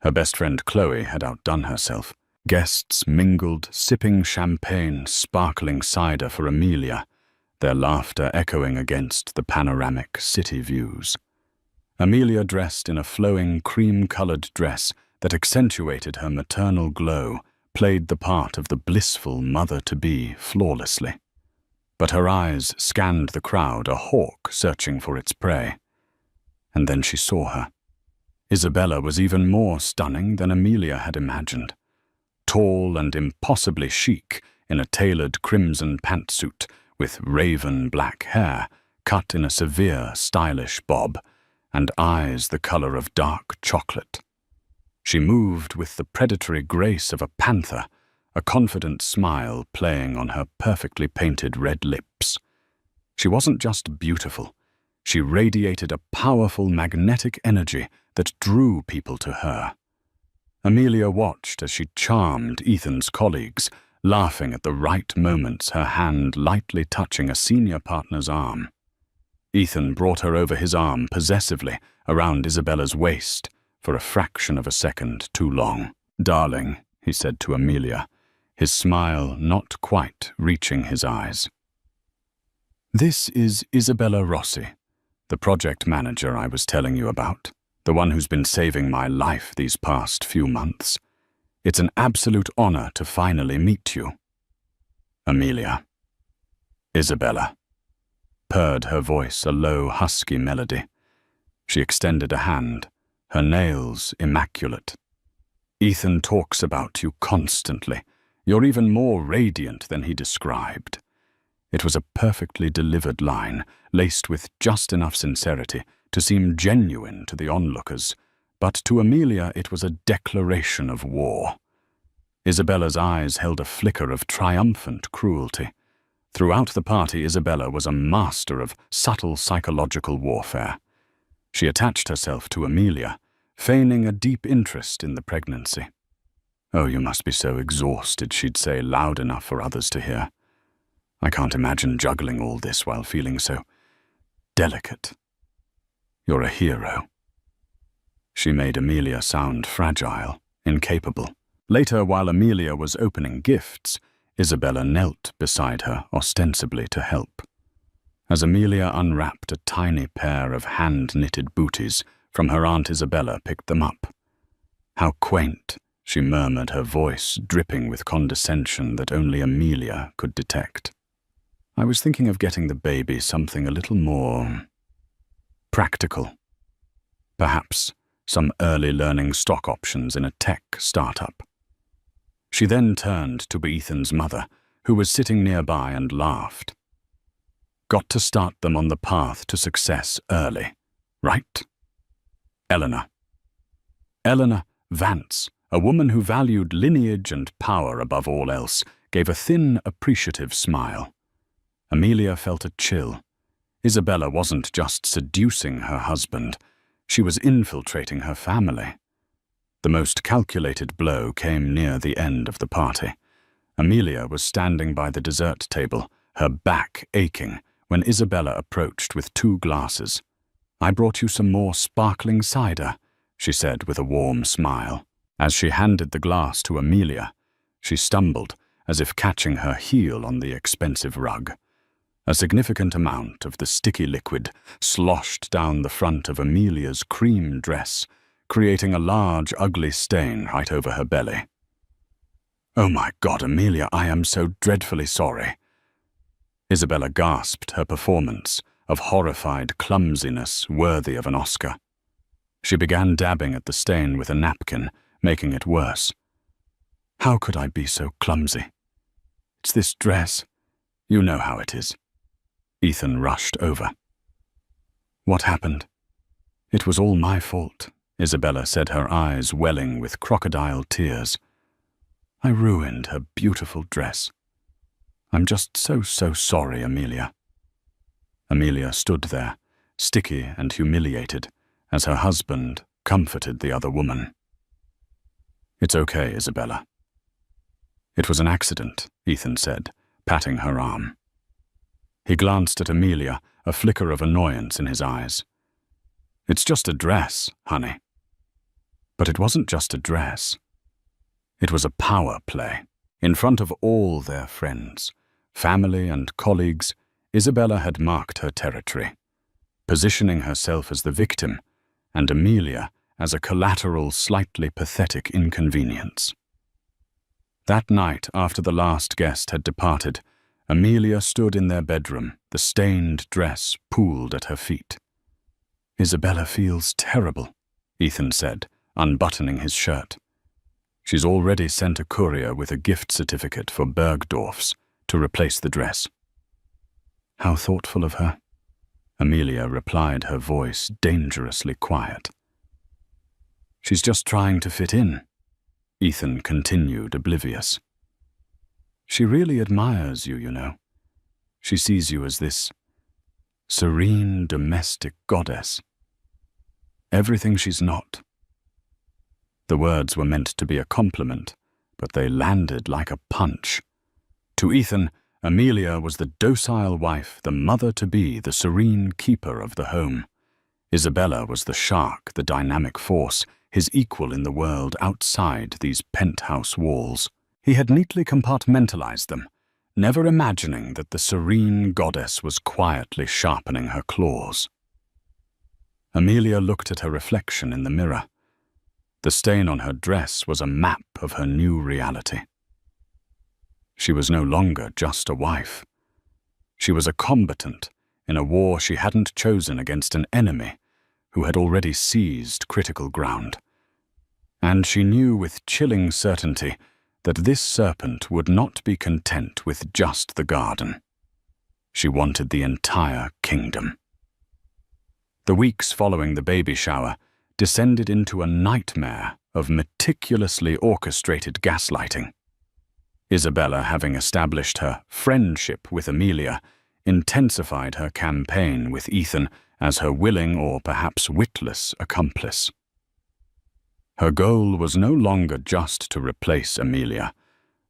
Her best friend Chloe had outdone herself. Guests mingled, sipping champagne, sparkling cider for Amelia, their laughter echoing against the panoramic city views. Amelia, dressed in a flowing cream-colored dress that accentuated her maternal glow, played the part of the blissful mother-to-be flawlessly. But her eyes scanned the crowd, a hawk searching for its prey. And then she saw her. Isabella was even more stunning than Amelia had imagined. Tall and impossibly chic in a tailored crimson pantsuit with raven black hair cut in a severe, stylish bob, and eyes the color of dark chocolate. She moved with the predatory grace of a panther, a confident smile playing on her perfectly painted red lips. She wasn't just beautiful. She radiated a powerful magnetic energy that drew people to her. Amelia watched as she charmed Ethan's colleagues, laughing at the right moments, her hand lightly touching a senior partner's arm. Ethan brought her over his arm possessively around Isabella's waist for a fraction of a second too long. "Darling," he said to Amelia, his smile not quite reaching his eyes. "This is Isabella Rossi, the project manager I was telling you about, the one who's been saving my life these past few months. It's an absolute honor to finally meet you." Amelia. Isabella. Purred her voice, a low, husky melody. She extended a hand, her nails immaculate. "Ethan talks about you constantly. You're even more radiant than he described. It was a perfectly delivered line, laced with just enough sincerity to seem genuine to the onlookers, but to Amelia it was a declaration of war. Isabella's eyes held a flicker of triumphant cruelty. Throughout the party, Isabella was a master of subtle psychological warfare. She attached herself to Amelia, feigning a deep interest in the pregnancy. "Oh, you must be so exhausted," she'd say, loud enough for others to hear. "I can't imagine juggling all this while feeling so delicate. You're a hero." She made Amelia sound fragile, incapable. Later, while Amelia was opening gifts, Isabella knelt beside her, ostensibly to help. As Amelia unwrapped a tiny pair of hand-knitted booties from her Aunt Isabella picked them up. "How quaint," she murmured, her voice dripping with condescension that only Amelia could detect. "I was thinking of getting the baby something a little more practical. Perhaps some early learning stock options in a tech startup." She then turned to Ethan's mother, who was sitting nearby, and laughed. "Got to start them on the path to success early, right?" Eleanor Vance, a woman who valued lineage and power above all else, gave a thin, appreciative smile. Amelia felt a chill. Isabella wasn't just seducing her husband, she was infiltrating her family. The most calculated blow came near the end of the party. Amelia was standing by the dessert table, her back aching, when Isabella approached with 2 glasses. "I brought you some more sparkling cider," she said with a warm smile. As she handed the glass to Amelia, she stumbled, as if catching her heel on the expensive rug. A significant amount of the sticky liquid sloshed down the front of Amelia's cream dress, creating a large, ugly stain right over her belly. "Oh my God, Amelia, I am so dreadfully sorry." Isabella gasped, her performance of horrified clumsiness worthy of an Oscar. She began dabbing at the stain with a napkin, making it worse. "How could I be so clumsy? It's this dress. You know how it is." Ethan rushed over. "What happened?" "It was all my fault," Isabella said, her eyes welling with crocodile tears. "I ruined her beautiful dress. I'm just so sorry, Amelia." Amelia stood there, sticky and humiliated, as her husband comforted the other woman. "It's okay, Isabella." "It was an accident," Ethan said, patting her arm. He glanced at Amelia, a flicker of annoyance in his eyes. "It's just a dress, honey." But it wasn't just a dress. It was a power play. In front of all their friends, family and colleagues, Isabella had marked her territory, positioning herself as the victim and Amelia as a collateral, slightly pathetic inconvenience. That night, after the last guest had departed, Amelia stood in their bedroom, the stained dress pooled at her feet. "Isabella feels terrible," Ethan said, unbuttoning his shirt. "She's already sent a courier with a gift certificate for Bergdorf's to replace the dress." "How thoughtful of her," Amelia replied, her voice dangerously quiet. "She's just trying to fit in," Ethan continued, oblivious. "She really admires you, you know. She sees you as this serene domestic goddess. Everything she's not." The words were meant to be a compliment, but they landed like a punch. To Ethan, Amelia was the docile wife, the mother-to-be, the serene keeper of the home. Isabella was the shark, the dynamic force, his equal in the world outside these penthouse walls. He had neatly compartmentalized them, never imagining that the serene goddess was quietly sharpening her claws. Amelia looked at her reflection in the mirror. The stain on her dress was a map of her new reality. She was no longer just a wife. She was a combatant in a war she hadn't chosen against an enemy who had already seized critical ground. And she knew with chilling certainty that this serpent would not be content with just the garden. She wanted the entire kingdom. The weeks following the baby shower descended into a nightmare of meticulously orchestrated gaslighting. Isabella, having established her friendship with Amelia, intensified her campaign with Ethan as her willing or perhaps witless accomplice. Her goal was no longer just to replace Amelia,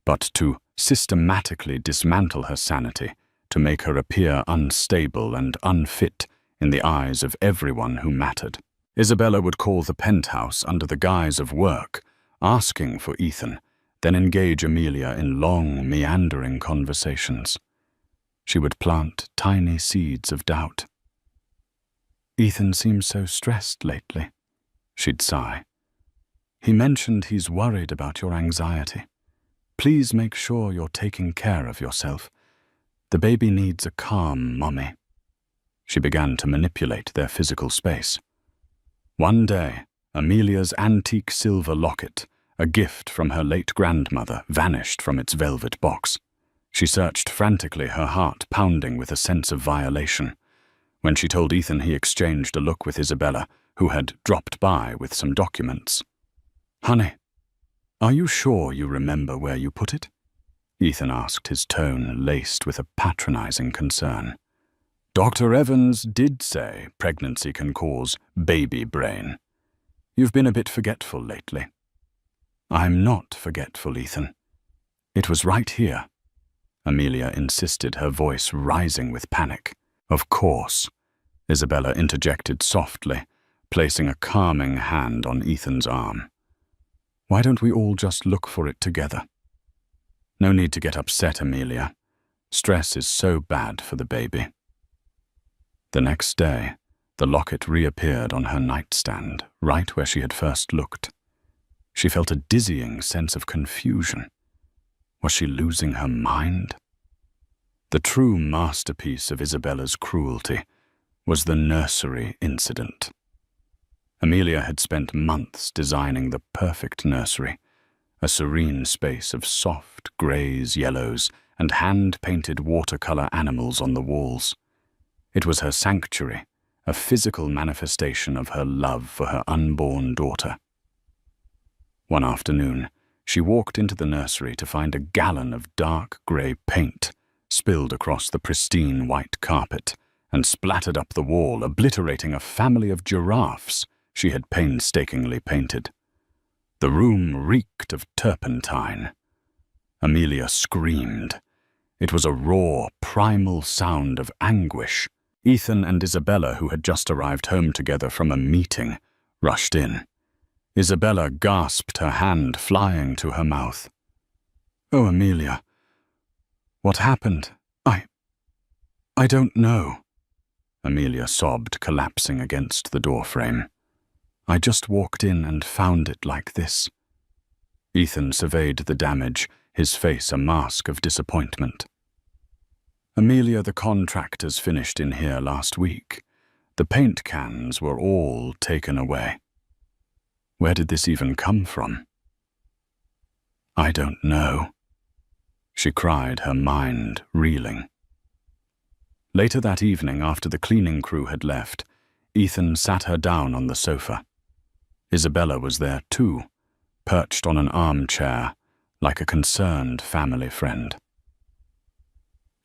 but to systematically dismantle her sanity, to make her appear unstable and unfit in the eyes of everyone who mattered. Isabella would call the penthouse under the guise of work, asking for Ethan, then engage Amelia in long, meandering conversations. She would plant tiny seeds of doubt. "Ethan seems so stressed lately," she'd sigh. "He mentioned he's worried about your anxiety. Please make sure you're taking care of yourself. The baby needs a calm mommy." She began to manipulate their physical space. One day, Amelia's antique silver locket, a gift from her late grandmother, vanished from its velvet box. She searched frantically, her heart pounding with a sense of violation. When she told Ethan, he exchanged a look with Isabella, who had dropped by with some documents. "Honey, are you sure you remember where you put it?" Ethan asked, his tone laced with a patronizing concern. "Dr. Evans did say pregnancy can cause baby brain. You've been a bit forgetful lately." "I'm not forgetful, Ethan. It was right here," Amelia insisted, her voice rising with panic. "Of course," Isabella interjected softly, placing a calming hand on Ethan's arm. "Why don't we all just look for it together?" "No need to get upset, Amelia. Stress is so bad for the baby." The next day, the locket reappeared on her nightstand, right where she had first looked. She felt a dizzying sense of confusion. Was she losing her mind? The true masterpiece of Isabella's cruelty was the nursery incident. Amelia had spent months designing the perfect nursery, a serene space of soft grays, yellows, and hand-painted watercolor animals on the walls. It was her sanctuary, a physical manifestation of her love for her unborn daughter. One afternoon, she walked into the nursery to find a gallon of dark grey paint spilled across the pristine white carpet and splattered up the wall, obliterating a family of giraffes she had painstakingly painted. The room reeked of turpentine. Amelia screamed. It was a raw, primal sound of anguish. Ethan and Isabella, who had just arrived home together from a meeting, rushed in. Isabella gasped, her hand flying to her mouth. "Oh, Amelia, what happened? I don't know," Amelia sobbed, collapsing against the doorframe. "I just walked in and found it like this." Ethan surveyed the damage, his face a mask of disappointment. "Amelia, the contractors finished in here last week. The paint cans were all taken away. Where did this even come from?" "I don't know," she cried, her mind reeling. Later that evening, after the cleaning crew had left, Ethan sat her down on the sofa. Isabella was there too, perched on an armchair, like a concerned family friend.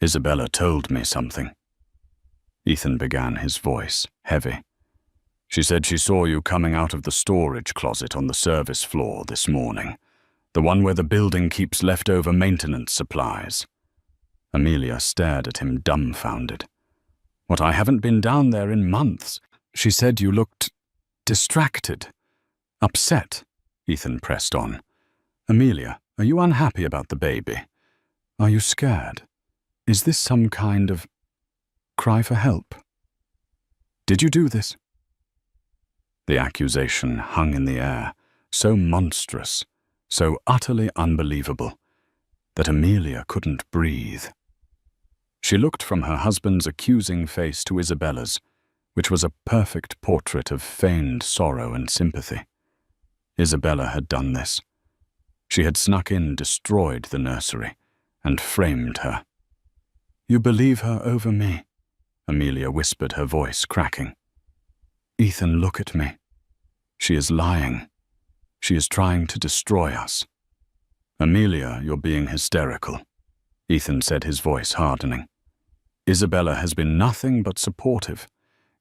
"Isabella told me something." Ethan began, his voice heavy. "She said she saw you coming out of the storage closet on the service floor this morning, the one where the building keeps leftover maintenance supplies." Amelia stared at him dumbfounded. "What, I haven't been down there in months. She said you looked distracted, upset," Ethan pressed on. "Amelia, are you unhappy about the baby? Are you scared? Is this some kind of cry for help? Did you do this?" The accusation hung in the air, so monstrous, so utterly unbelievable, that Amelia couldn't breathe. She looked from her husband's accusing face to Isabella's, which was a perfect portrait of feigned sorrow and sympathy. Isabella had done this. She had snuck in, destroyed the nursery, and framed her. You believe her over me, Amelia whispered, her voice cracking. Ethan, look at me. She is lying. She is trying to destroy us. Amelia, you're being hysterical, Ethan said, his voice hardening. Isabella has been nothing but supportive.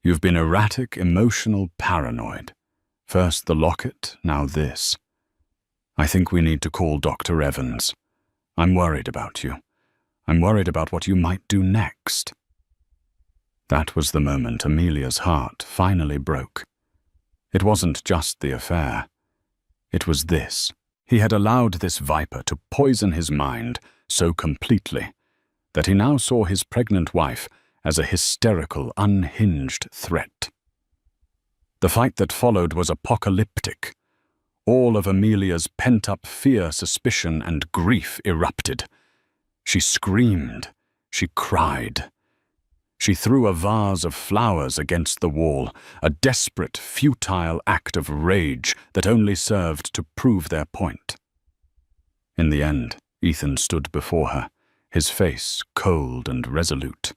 You've been erratic, emotional, paranoid. First the locket, now this. I think we need to call Dr. Evans. I'm worried about you. I'm worried about what you might do next. That was the moment Amelia's heart finally broke. It wasn't just the affair. It was this. He had allowed this viper to poison his mind so completely that he now saw his pregnant wife as a hysterical, unhinged threat. The fight that followed was apocalyptic. All of Amelia's pent-up fear, suspicion, and grief erupted. She screamed. She cried. She threw a vase of flowers against the wall, a desperate, futile act of rage that only served to prove their point. In the end, Ethan stood before her, his face cold and resolute.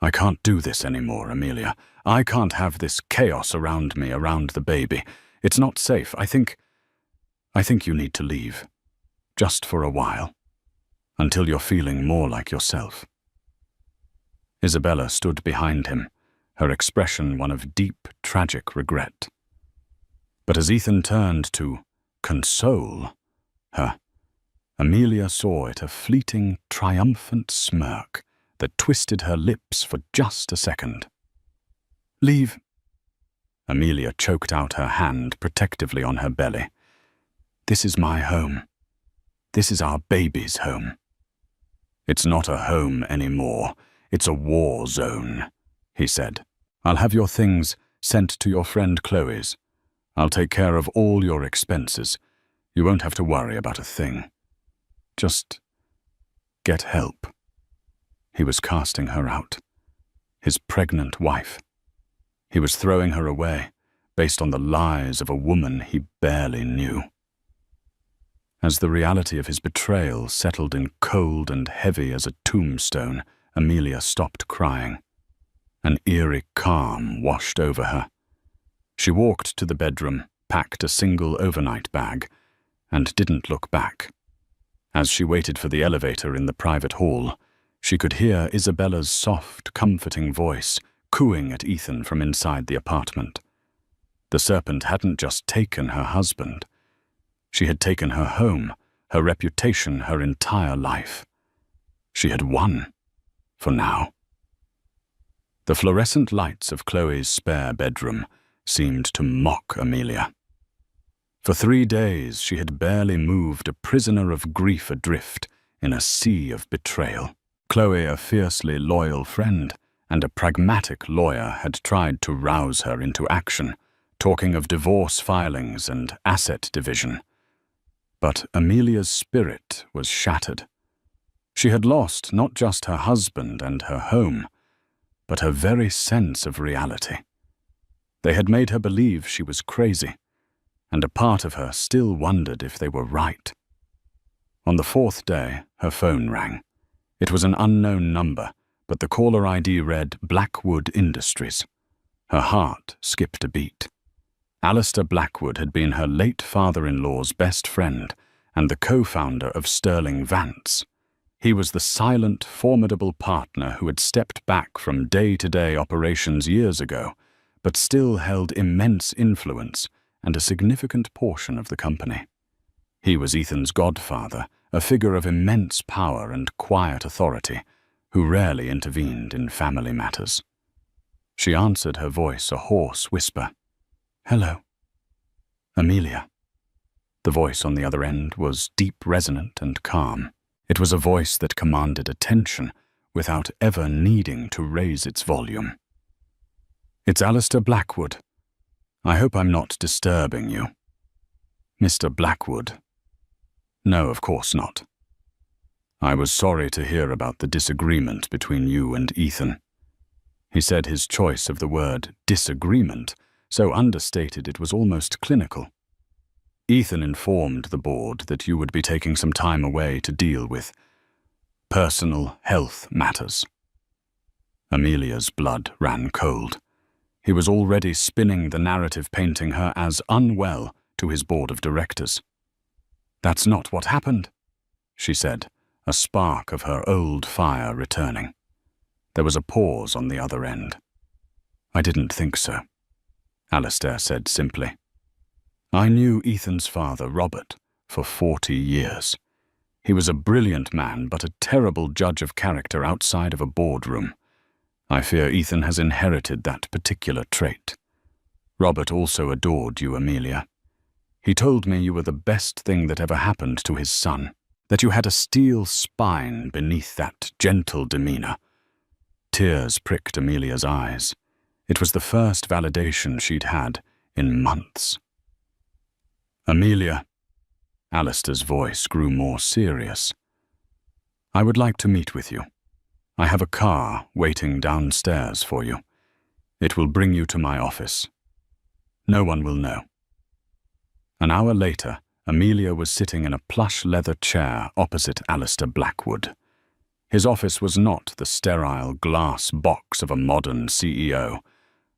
I can't do this anymore, Amelia. I can't have this chaos around me, around the baby. It's not safe. I think you need to leave. Just for a while. Until you're feeling more like yourself. Isabella stood behind him, her expression one of deep, tragic regret. But as Ethan turned to console her, Amelia saw it a fleeting, triumphant smirk that twisted her lips for just a second. Leave. Amelia choked out her hand protectively on her belly. This is my home. This is our baby's home. It's not a home anymore. It's a war zone, he said. I'll have your things sent to your friend Chloe's. I'll take care of all your expenses. You won't have to worry about a thing. Just get help. He was casting her out. His pregnant wife. He was throwing her away based on the lies of a woman he barely knew. As the reality of his betrayal settled in cold and heavy as a tombstone, Amelia stopped crying. An eerie calm washed over her. She walked to the bedroom, packed a single overnight bag, and didn't look back. As she waited for the elevator in the private hall, she could hear Isabella's soft, comforting voice cooing at Ethan from inside the apartment. The serpent hadn't just taken her husband. She had taken her home, her reputation, her entire life. She had won. For now. The fluorescent lights of Chloe's spare bedroom seemed to mock Amelia. For 3 days she had barely moved, a prisoner of grief adrift in a sea of betrayal. Chloe, a fiercely loyal friend and a pragmatic lawyer, had tried to rouse her into action, talking of divorce filings and asset division. But Amelia's spirit was shattered. She had lost not just her husband and her home, but her very sense of reality. They had made her believe she was crazy, and a part of her still wondered if they were right. On the 4th day, her phone rang. It was an unknown number, but the caller ID read Blackwood Industries. Her heart skipped a beat. Alistair Blackwood had been her late father-in-law's best friend and the co-founder of Sterling Vance. He was the silent, formidable partner who had stepped back from day-to-day operations years ago, but still held immense influence and a significant portion of the company. He was Ethan's godfather, a figure of immense power and quiet authority, who rarely intervened in family matters. She answered, her voice a hoarse whisper. Hello. Amelia. The voice on the other end was deep, resonant, and calm. It was a voice that commanded attention without ever needing to raise its volume. It's Alistair Blackwood. I hope I'm not disturbing you. Mr. Blackwood. No, of course not. I was sorry to hear about the disagreement between you and Ethan. He said his choice of the word disagreement so understated it was almost clinical. Ethan informed the board that you would be taking some time away to deal with Personal health matters. Amelia's blood ran cold. He was already spinning the narrative painting her as unwell to his board of directors. "That's not what happened," she said, a spark of her old fire returning. There was a pause on the other end. "I didn't think so," Alistair said simply. "I knew Ethan's father, Robert, for 40 years. He was a brilliant man, but a terrible judge of character outside of a boardroom. I fear Ethan has inherited that particular trait. Robert also adored you, Amelia. He told me you were the best thing that ever happened to his son, that you had a steel spine beneath that gentle demeanor." Tears pricked Amelia's eyes. It was the first validation she'd had in months. "Amelia," Alistair's voice grew more serious, "I would like to meet with you. I have a car waiting downstairs for you. It will bring you to my office. No one will know." An hour later, Amelia was sitting in a plush leather chair opposite Alistair Blackwood. His office was not the sterile glass box of a modern CEO,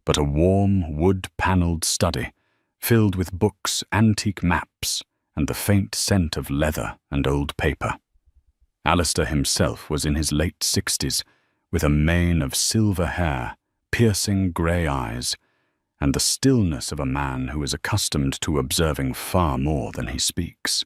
but a warm, wood-paneled study filled with books, antique maps, and the faint scent of leather and old paper. Alistair himself was in his late 60s, with a mane of silver hair, piercing grey eyes, and the stillness of a man who is accustomed to observing far more than he speaks.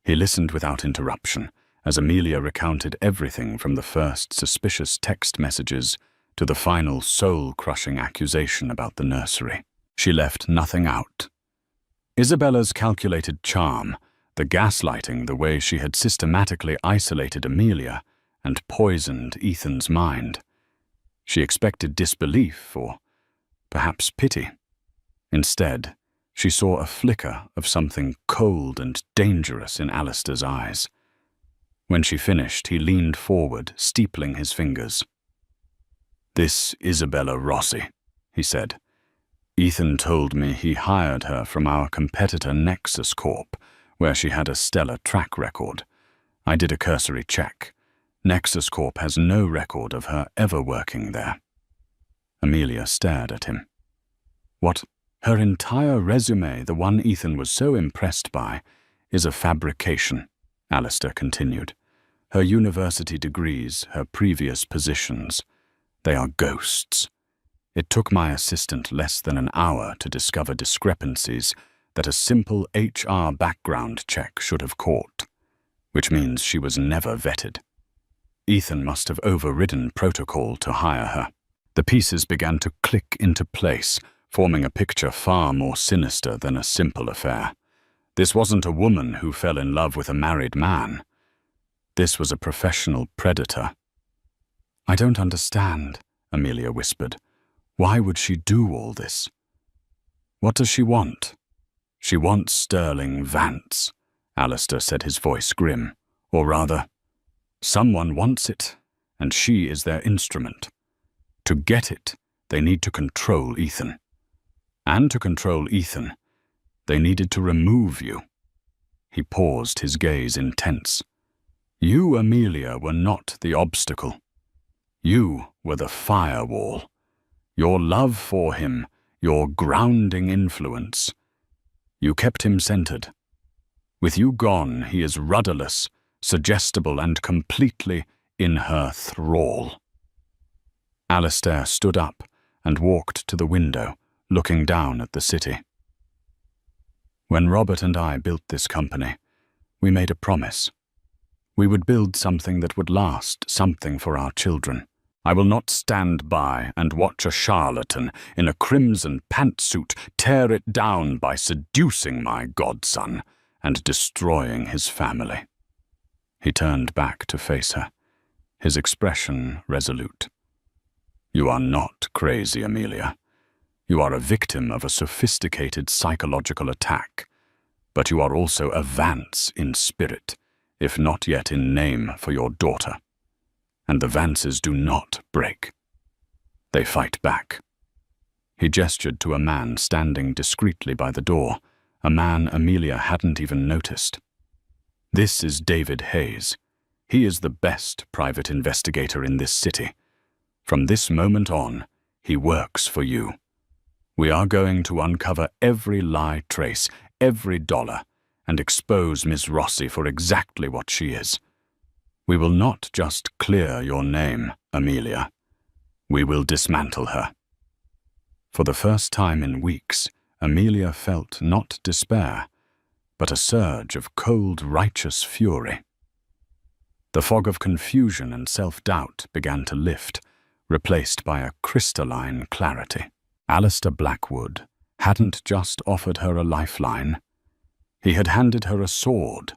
He listened without interruption as Amelia recounted everything from the first suspicious text messages to the final soul-crushing accusation about the nursery. She left nothing out. Isabella's calculated charm, the gaslighting, the way she had systematically isolated Amelia and poisoned Ethan's mind. She expected disbelief or perhaps pity. Instead, she saw a flicker of something cold and dangerous in Alistair's eyes. When she finished, he leaned forward, steepling his fingers. "This Isabella Rossi," he said. "Ethan told me he hired her from our competitor Nexus Corp, where she had a stellar track record. I did a cursory check. Nexus Corp has no record of her ever working there." Amelia stared at him. "What? Her entire resume, the one Ethan was so impressed by, is a fabrication," Alistair continued. "Her university degrees, her previous positions, they are ghosts. It took my assistant less than an hour to discover discrepancies that a simple HR background check should have caught, which means she was never vetted. Ethan must have overridden protocol to hire her." The pieces began to click into place, forming a picture far more sinister than a simple affair. This wasn't a woman who fell in love with a married man. This was a professional predator. "I don't understand," Amelia whispered. "Why would she do all this? What does she want?" "She wants Sterling Vance," Alistair said, his voice grim. "Or rather, someone wants it, and she is their instrument. To get it, they need to control Ethan. And to control Ethan, they needed to remove you." He paused, his gaze intense. "You, Amelia, were not the obstacle. You were the firewall. Your love for him, your grounding influence. You kept him centered. With you gone, he is rudderless, suggestible, and completely in her thrall." Alistair stood up and walked to the window, looking down at the city. "When Robert and I built this company, we made a promise. We would build something that would last, something for our children. I will not stand by and watch a charlatan in a crimson pantsuit tear it down by seducing my godson and destroying his family." He turned back to face her, his expression resolute. "You are not crazy, Amelia. You are a victim of a sophisticated psychological attack, but you are also a Vance in spirit, if not yet in name, for your daughter. And the Vances do not break. They fight back." He gestured to a man standing discreetly by the door, a man Amelia hadn't even noticed. "This is David Hayes. He is the best private investigator in this city. From this moment on, he works for you. We are going to uncover every lie trace, every dollar, and expose Miss Rossi for exactly what she is. We will not just clear your name, Amelia. We will dismantle her." For the first time in weeks, Amelia felt not despair, but a surge of cold, righteous fury. The fog of confusion and self-doubt began to lift, replaced by a crystalline clarity. Alistair Blackwood hadn't just offered her a lifeline. He had handed her a sword,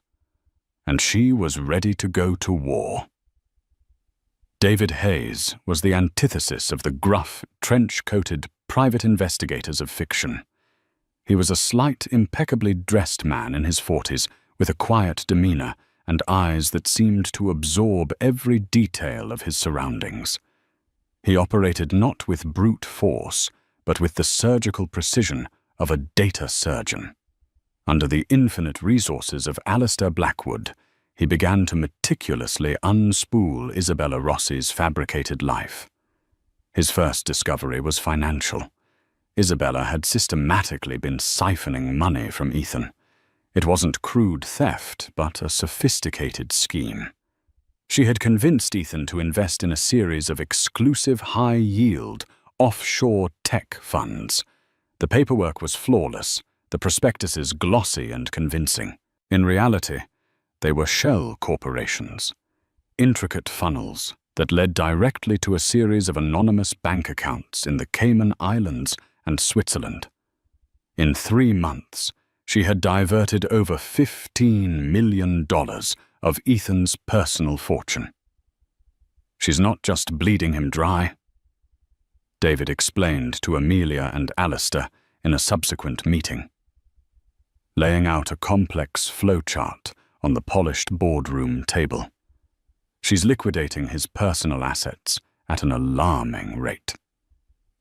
and she was ready to go to war. David Hayes was the antithesis of the gruff, trench-coated private investigators of fiction. He was a slight, impeccably dressed man in his 40s, with a quiet demeanor and eyes that seemed to absorb every detail of his surroundings. He operated not with brute force, but with the surgical precision of a data surgeon. Under the infinite resources of Alistair Blackwood, he began to meticulously unspool Isabella Rossi's fabricated life. His first discovery was financial. Isabella had systematically been siphoning money from Ethan. It wasn't crude theft, but a sophisticated scheme. She had convinced Ethan to invest in a series of exclusive high-yield, offshore tech funds. The paperwork was flawless, the prospectuses glossy and convincing. In reality, they were shell corporations, intricate funnels that led directly to a series of anonymous bank accounts in the Cayman Islands and Switzerland. In 3 months, she had diverted over $15 million of Ethan's personal fortune. "She's not just bleeding him dry," David explained to Amelia and Alistair in a subsequent meeting, laying out a complex flowchart on the polished boardroom table. "She's liquidating his personal assets at an alarming rate.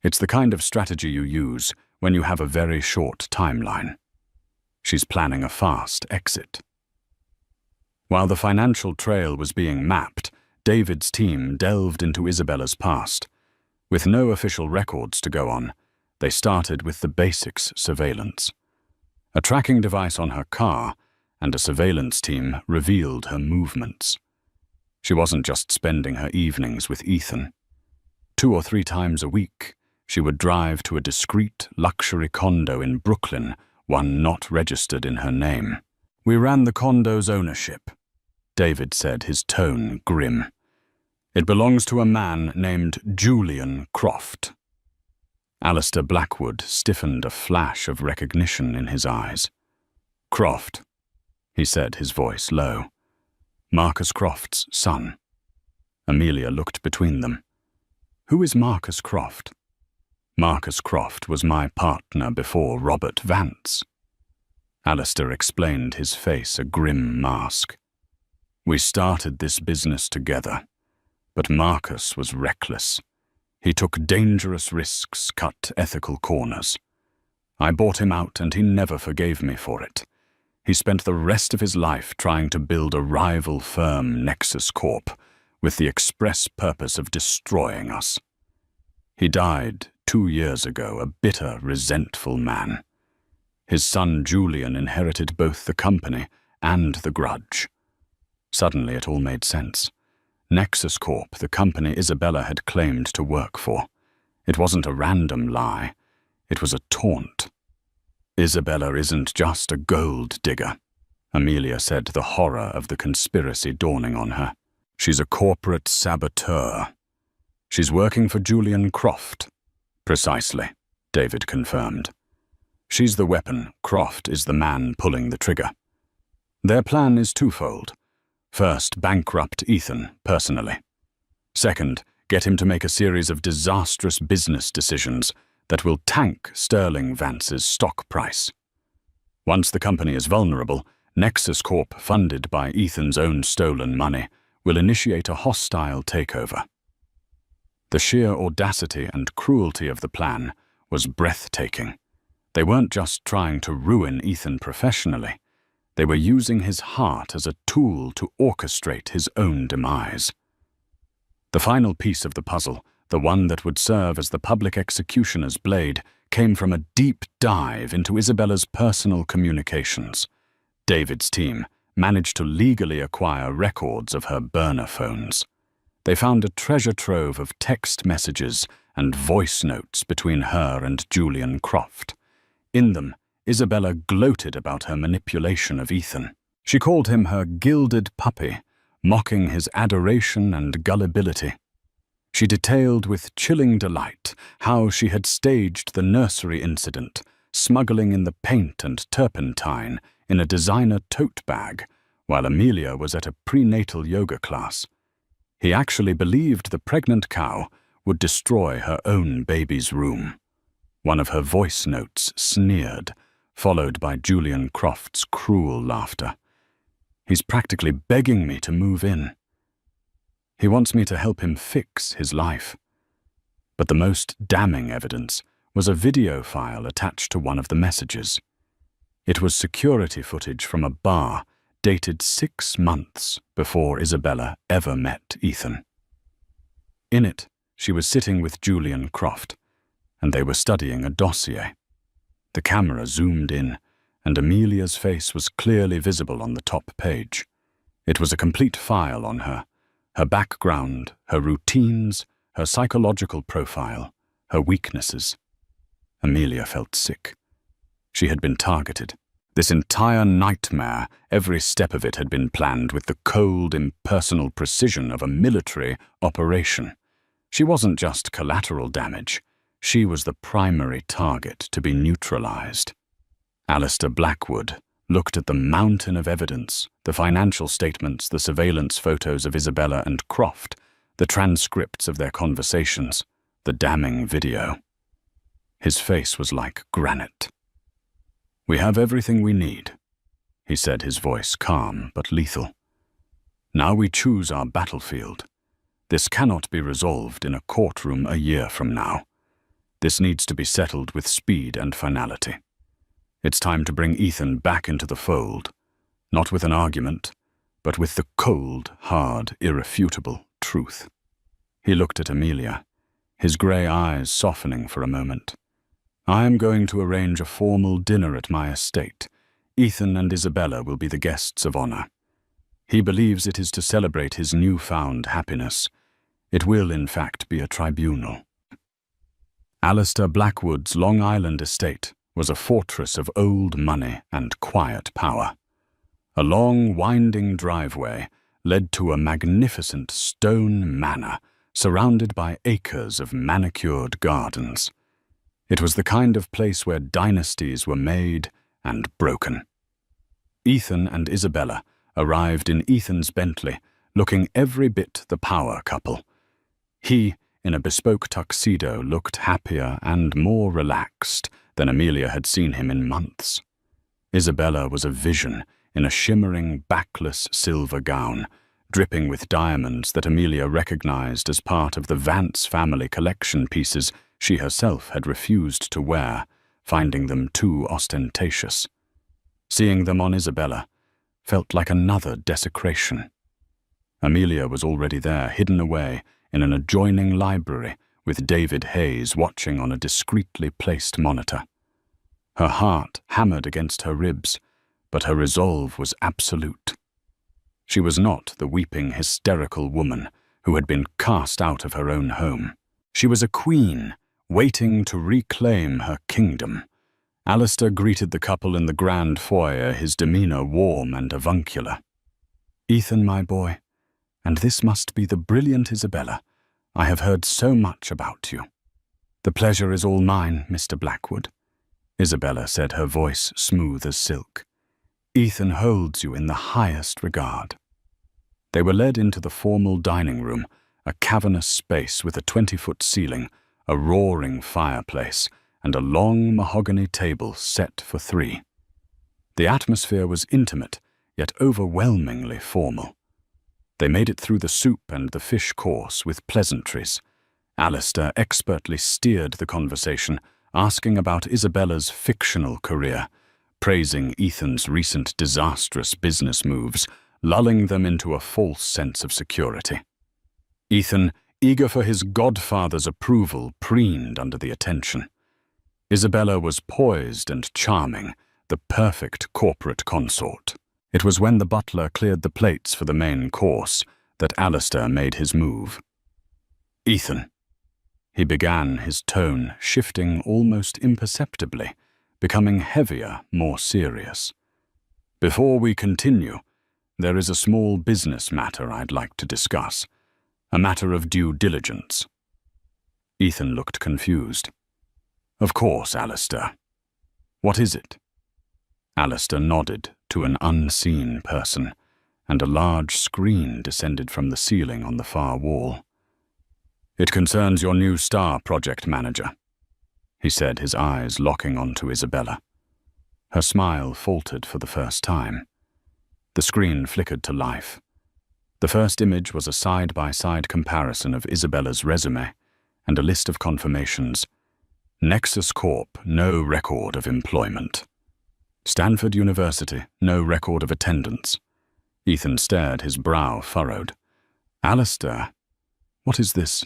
It's the kind of strategy you use when you have a very short timeline. She's planning a fast exit." While the financial trail was being mapped, David's team delved into Isabella's past. With no official records to go on, they started with the basics surveillance. A tracking device on her car and a surveillance team revealed her movements. She wasn't just spending her evenings with Ethan. 2 or 3 times a week, she would drive to a discreet luxury condo in Brooklyn, one not registered in her name. "We ran the condo's ownership," David said, his tone grim. "It belongs to a man named Julian Croft." Alistair Blackwood stiffened, a flash of recognition in his eyes. "Croft," he said, his voice low. "Marcus Croft's son." Amelia looked between them. "Who is Marcus Croft?" "Marcus Croft was my partner before Robert Vance." Alistair explained, his face a grim mask. "We started this business together, but Marcus was reckless. He took dangerous risks, cut ethical corners. I bought him out and he never forgave me for it. He spent the rest of his life trying to build a rival firm, Nexus Corp, with the express purpose of destroying us. He died 2 years ago, a bitter, resentful man. His son Julian inherited both the company and the grudge. Suddenly it all made sense. Nexus Corp, the company Isabella had claimed to work for. It wasn't a random lie. It was a taunt. "Isabella isn't just a gold digger," Amelia said, the horror of the conspiracy dawning on her. "She's a corporate saboteur. She's working for Julian Croft." "Precisely," David confirmed. "She's the weapon. Croft is the man pulling the trigger. Their plan is twofold. First, bankrupt Ethan personally. Second, get him to make a series of disastrous business decisions that will tank Sterling Vance's stock price. Once the company is vulnerable, Nexus Corp, funded by Ethan's own stolen money, will initiate a hostile takeover." The sheer audacity and cruelty of the plan was breathtaking. They weren't just trying to ruin Ethan professionally. They were using his heart as a tool to orchestrate his own demise. The final piece of the puzzle, the one that would serve as the public executioner's blade, came from a deep dive into Isabella's personal communications. David's team managed to legally acquire records of her burner phones. They found a treasure trove of text messages and voice notes between her and Julian Croft. In them, Isabella gloated about her manipulation of Ethan. She called him her gilded puppy, mocking his adoration and gullibility. She detailed with chilling delight how she had staged the nursery incident, smuggling in the paint and turpentine in a designer tote bag, while Amelia was at a prenatal yoga class. He actually believed the pregnant cow would destroy her own baby's room. One of her voice notes sneered, followed by Julian Croft's cruel laughter. "He's practically begging me to move in. He wants me to help him fix his life." But the most damning evidence was a video file attached to one of the messages. It was security footage from a bar dated 6 months before Isabella ever met Ethan. In it, she was sitting with Julian Croft, and they were studying a dossier. The camera zoomed in, and Amelia's face was clearly visible on the top page. It was a complete file on her background, her routines, her psychological profile, her weaknesses. Amelia felt sick. She had been targeted. This entire nightmare, every step of it had been planned with the cold, impersonal precision of a military operation. She wasn't just collateral damage. She was the primary target to be neutralized. Alistair Blackwood looked at the mountain of evidence, the financial statements, the surveillance photos of Isabella and Croft, the transcripts of their conversations, the damning video. His face was like granite. "We have everything we need," he said, his voice calm but lethal. "Now we choose our battlefield. This cannot be resolved in a courtroom a year from now. This needs to be settled with speed and finality. It's time to bring Ethan back into the fold, not with an argument, but with the cold, hard, irrefutable truth." He looked at Amelia, his grey eyes softening for a moment. "I am going to arrange a formal dinner at my estate. Ethan and Isabella will be the guests of honor. He believes it is to celebrate his newfound happiness. It will, in fact, be a tribunal." Alistair Blackwood's Long Island estate was a fortress of old money and quiet power. A long, winding driveway led to a magnificent stone manor surrounded by acres of manicured gardens. It was the kind of place where dynasties were made and broken. Ethan and Isabella arrived in Ethan's Bentley, looking every bit the power couple. He, in a bespoke tuxedo, looked happier and more relaxed than Amelia had seen him in months. Isabella was a vision in a shimmering, backless silver gown, dripping with diamonds that Amelia recognized as part of the Vance family collection pieces she herself had refused to wear, finding them too ostentatious. Seeing them on Isabella felt like another desecration. Amelia was already there, hidden away in an adjoining library, with David Hayes watching on a discreetly placed monitor. Her heart hammered against her ribs, but her resolve was absolute. She was not the weeping, hysterical woman who had been cast out of her own home. She was a queen, waiting to reclaim her kingdom. Alistair greeted the couple in the grand foyer, his demeanor warm and avuncular. "Ethan, my boy, and this must be the brilliant Isabella. I have heard so much about you." "The pleasure is all mine, Mr. Blackwood," Isabella said, her voice smooth as silk. "Ethan holds you in the highest regard." They were led into the formal dining room, a cavernous space with a 20-foot ceiling, a roaring fireplace, and a long mahogany table set for 3. The atmosphere was intimate, yet overwhelmingly formal. They made it through the soup and the fish course with pleasantries. Alistair expertly steered the conversation, asking about Isabella's fictional career, praising Ethan's recent disastrous business moves, lulling them into a false sense of security. Ethan, eager for his godfather's approval, preened under the attention. Isabella was poised and charming, the perfect corporate consort. It was when the butler cleared the plates for the main course that Alistair made his move. "Ethan," he began, his tone shifting almost imperceptibly, becoming heavier, more serious. "Before we continue, there is a small business matter I'd like to discuss, a matter of due diligence." Ethan looked confused. "Of course, Alistair. What is it?" Alistair nodded to an unseen person, and a large screen descended from the ceiling on the far wall. "It concerns your new star project manager," he said, his eyes locking onto Isabella. Her smile faltered for the first time. The screen flickered to life. The first image was a side-by-side comparison of Isabella's resume and a list of confirmations. Nexus Corp, no record of employment. Stanford University, no record of attendance. Ethan stared, his brow furrowed. "Alistair, what is this?"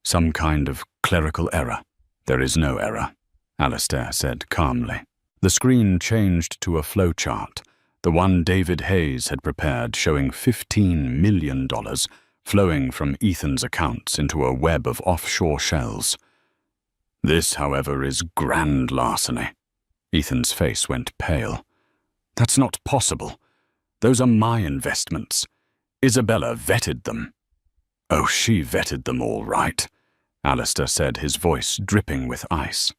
"Some kind of clerical error." "There is no error," Alistair said calmly. The screen changed to a flowchart, the one David Hayes had prepared, showing $15 million flowing from Ethan's accounts into a web of offshore shells. "This, however, is grand larceny." Ethan's face went pale. "That's not possible. Those are my investments. Isabella vetted them." "Oh, she vetted them all right," Alistair said, his voice dripping with ice.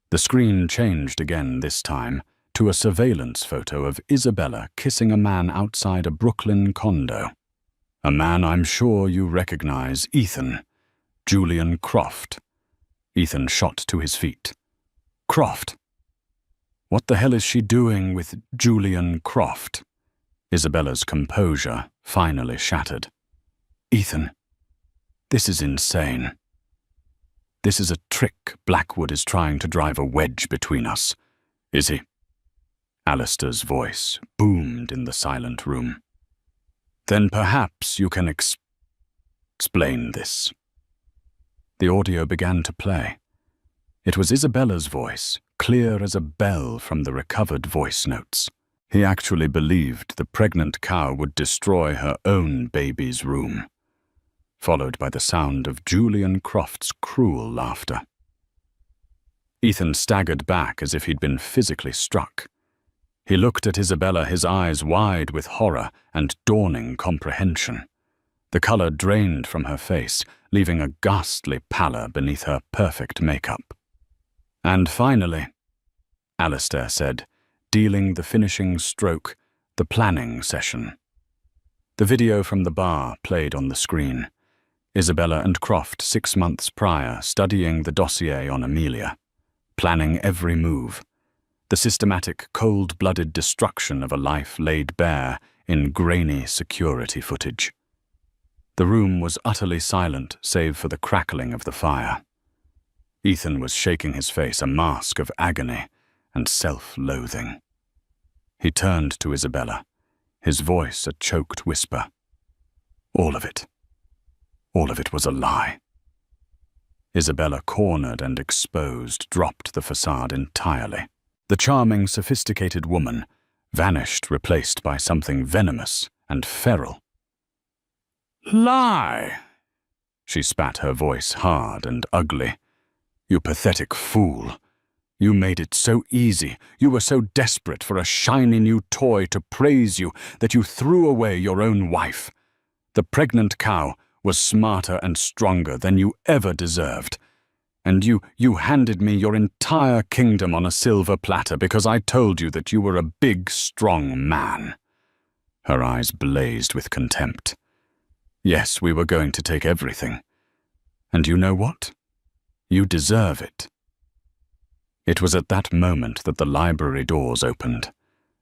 The screen changed again this time to a surveillance photo of Isabella kissing a man outside a Brooklyn condo. "A man I'm sure you recognize, Ethan. Julian Croft." Ethan shot to his feet. "Croft? What the hell is she doing with Julian Croft?" Isabella's composure finally shattered. "Ethan, this is insane. This is a trick Blackwood is trying to drive a wedge between us." "Is he?" Alistair's voice boomed in the silent room. "Then perhaps you can explain this." The audio began to play. It was Isabella's voice, clear as a bell from the recovered voice notes. He actually believed the pregnant cow would destroy her own baby's room, followed by the sound of Julian Croft's cruel laughter. Ethan staggered back as if he'd been physically struck. He looked at Isabella, his eyes wide with horror and dawning comprehension. The color drained from her face, leaving a ghastly pallor beneath her perfect makeup. "And finally," Alistair said, dealing the finishing stroke, the planning session. The video from the bar played on the screen. Isabella and Croft 6 months prior, studying the dossier on Amelia, planning every move. The systematic, cold-blooded destruction of a life laid bare in grainy security footage. The room was utterly silent save for the crackling of the fire. Ethan was shaking his face, a mask of agony and self-loathing. He turned to Isabella, his voice a choked whisper. All of it was a lie." Isabella, cornered and exposed, dropped the facade entirely. The charming, sophisticated woman vanished, replaced by something venomous and feral. "Lie!" She spat, her voice hard and ugly. "You pathetic fool. You made it so easy. You were so desperate for a shiny new toy to praise you that you threw away your own wife. The pregnant cow was smarter and stronger than you ever deserved. And you handed me your entire kingdom on a silver platter because I told you that you were a big, strong man." Her eyes blazed with contempt. "Yes, we were going to take everything. And you know what? You deserve it." It was at that moment that the library doors opened.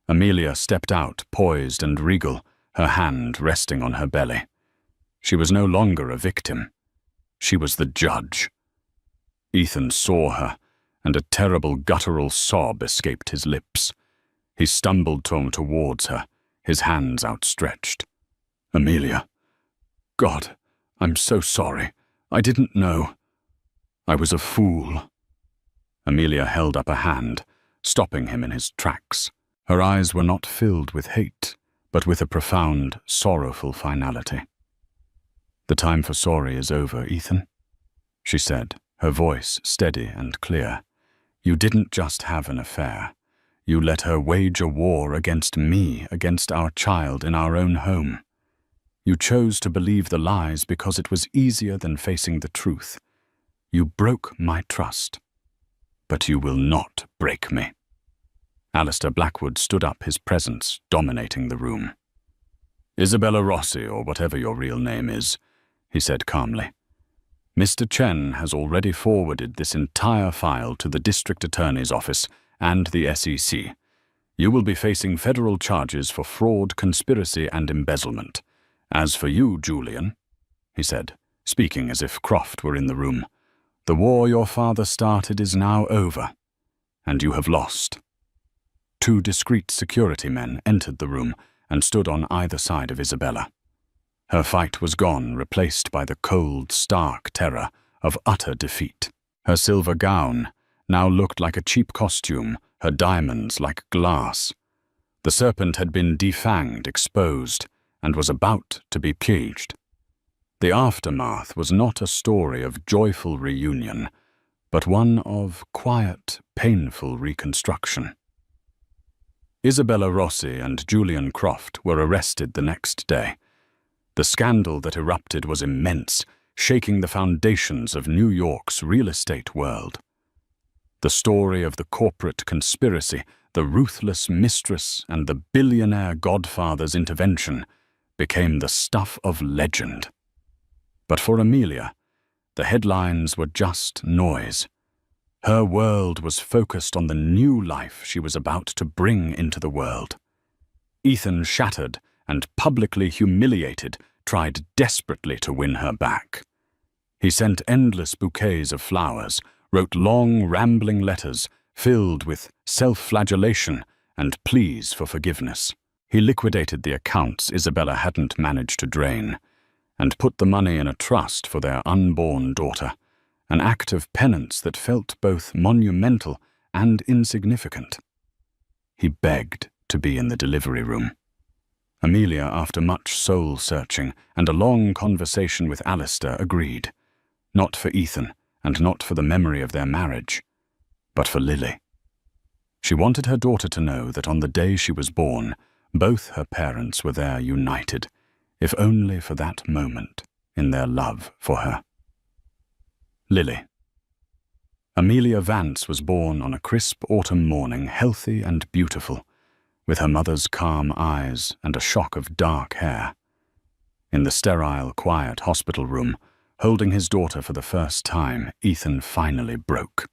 Amelia stepped out, poised and regal, her hand resting on her belly. She was no longer a victim. She was the judge. Ethan saw her, and a terrible guttural sob escaped his lips. He stumbled towards her, his hands outstretched. "Amelia. God, I'm so sorry. I didn't know. I was a fool." Amelia held up a hand, stopping him in his tracks. Her eyes were not filled with hate, but with a profound, sorrowful finality. "The time for sorry is over, Ethan," she said, her voice steady and clear. "You didn't just have an affair. You let her wage a war against me, against our child in our own home. You chose to believe the lies because it was easier than facing the truth. You broke my trust. But you will not break me." Alistair Blackwood stood up, his presence dominating the room. "Isabella Rossi, or whatever your real name is," he said calmly. "Mr. Chen has already forwarded this entire file to the District Attorney's Office and the SEC. You will be facing federal charges for fraud, conspiracy, and embezzlement. As for you, Julian," he said, speaking as if Croft were in the room, "the war your father started is now over, and you have lost." Two discreet security men entered the room and stood on either side of Isabella. Her fight was gone, replaced by the cold, stark terror of utter defeat. Her silver gown now looked like a cheap costume, her diamonds like glass. The serpent had been defanged, exposed, and was about to be caged. The aftermath was not a story of joyful reunion, but one of quiet, painful reconstruction. Isabella Rossi and Julian Croft were arrested the next day. The scandal that erupted was immense, shaking the foundations of New York's real estate world. The story of the corporate conspiracy, the ruthless mistress, and the billionaire godfather's intervention became the stuff of legend. But for Amelia, the headlines were just noise. Her world was focused on the new life she was about to bring into the world. Ethan, shattered and publicly humiliated, tried desperately to win her back. He sent endless bouquets of flowers, wrote long, rambling letters filled with self-flagellation and pleas for forgiveness. He liquidated the accounts Isabella hadn't managed to drain, and put the money in a trust for their unborn daughter, an act of penance that felt both monumental and insignificant. He begged to be in the delivery room. Amelia, after much soul-searching and a long conversation with Alistair, agreed, not for Ethan and not for the memory of their marriage, but for Lily. She wanted her daughter to know that on the day she was born, both her parents were there united, if only for that moment, in their love for her. Lily. Amelia Vance was born on a crisp autumn morning, healthy and beautiful, with her mother's calm eyes and a shock of dark hair. In the sterile, quiet hospital room, holding his daughter for the first time, Ethan finally broke.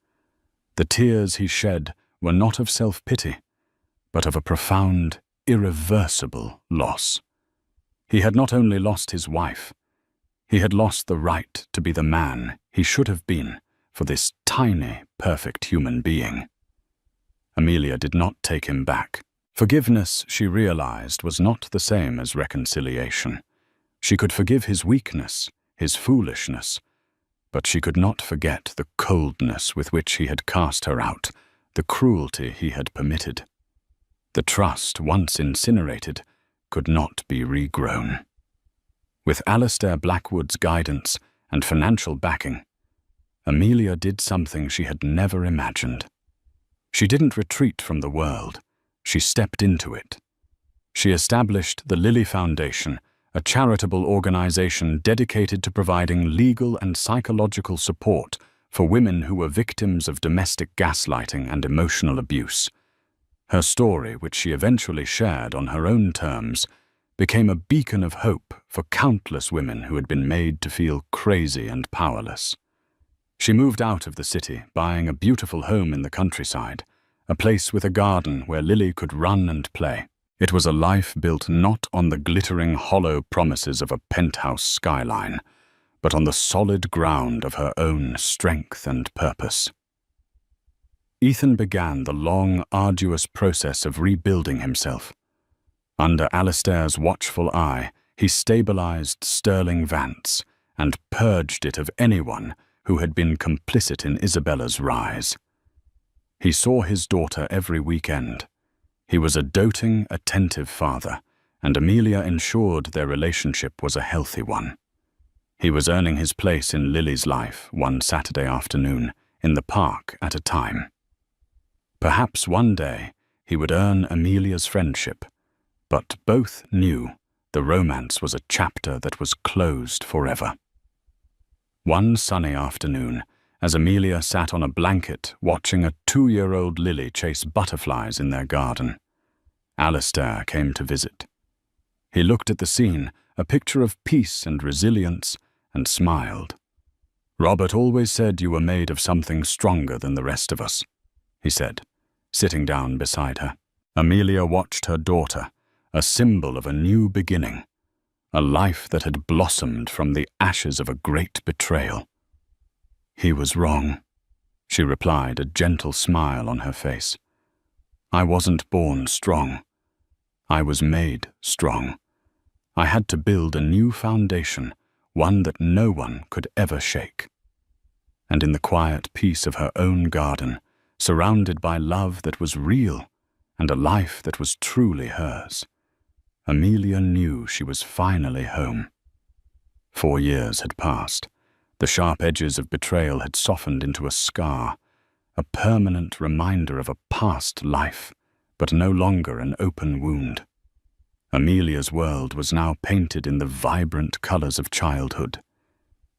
The tears he shed were not of self-pity, but of a profound, irreversible loss. He had not only lost his wife, he had lost the right to be the man he should have been for this tiny, perfect human being. Amelia did not take him back. Forgiveness, she realized, was not the same as reconciliation. She could forgive his weakness, his foolishness, but she could not forget the coldness with which he had cast her out, the cruelty he had permitted. The trust, once incinerated, could not be regrown. With Alistair Blackwood's guidance and financial backing, Amelia did something she had never imagined. She didn't retreat from the world, she stepped into it. She established the Lily Foundation, a charitable organization dedicated to providing legal and psychological support for women who were victims of domestic gaslighting and emotional abuse. Her story, which she eventually shared on her own terms, became a beacon of hope for countless women who had been made to feel crazy and powerless. She moved out of the city, buying a beautiful home in the countryside, a place with a garden where Lily could run and play. It was a life built not on the glittering, hollow promises of a penthouse skyline, but on the solid ground of her own strength and purpose. Ethan began the long, arduous process of rebuilding himself. Under Alistair's watchful eye, he stabilized Sterling Vance and purged it of anyone who had been complicit in Isabella's rise. He saw his daughter every weekend. He was a doting, attentive father, and Amelia ensured their relationship was a healthy one. He was earning his place in Lily's life one Saturday afternoon, in the park at a time. Perhaps one day he would earn Amelia's friendship, but both knew the romance was a chapter that was closed forever. One sunny afternoon, as Amelia sat on a blanket watching a 2-year-old Lily chase butterflies in their garden, Alistair came to visit. He looked at the scene, a picture of peace and resilience, and smiled. "Robert always said you were made of something stronger than the rest of us," he said, sitting down beside her. Amelia watched her daughter, a symbol of a new beginning, a life that had blossomed from the ashes of a great betrayal. "He was wrong," she replied, a gentle smile on her face. "I wasn't born strong. I was made strong. I had to build a new foundation, one that no one could ever shake." And in the quiet peace of her own garden, surrounded by love that was real and a life that was truly hers, Amelia knew she was finally home. 4 years had passed. The sharp edges of betrayal had softened into a scar, a permanent reminder of a past life, but no longer an open wound. Amelia's world was now painted in the vibrant colors of childhood.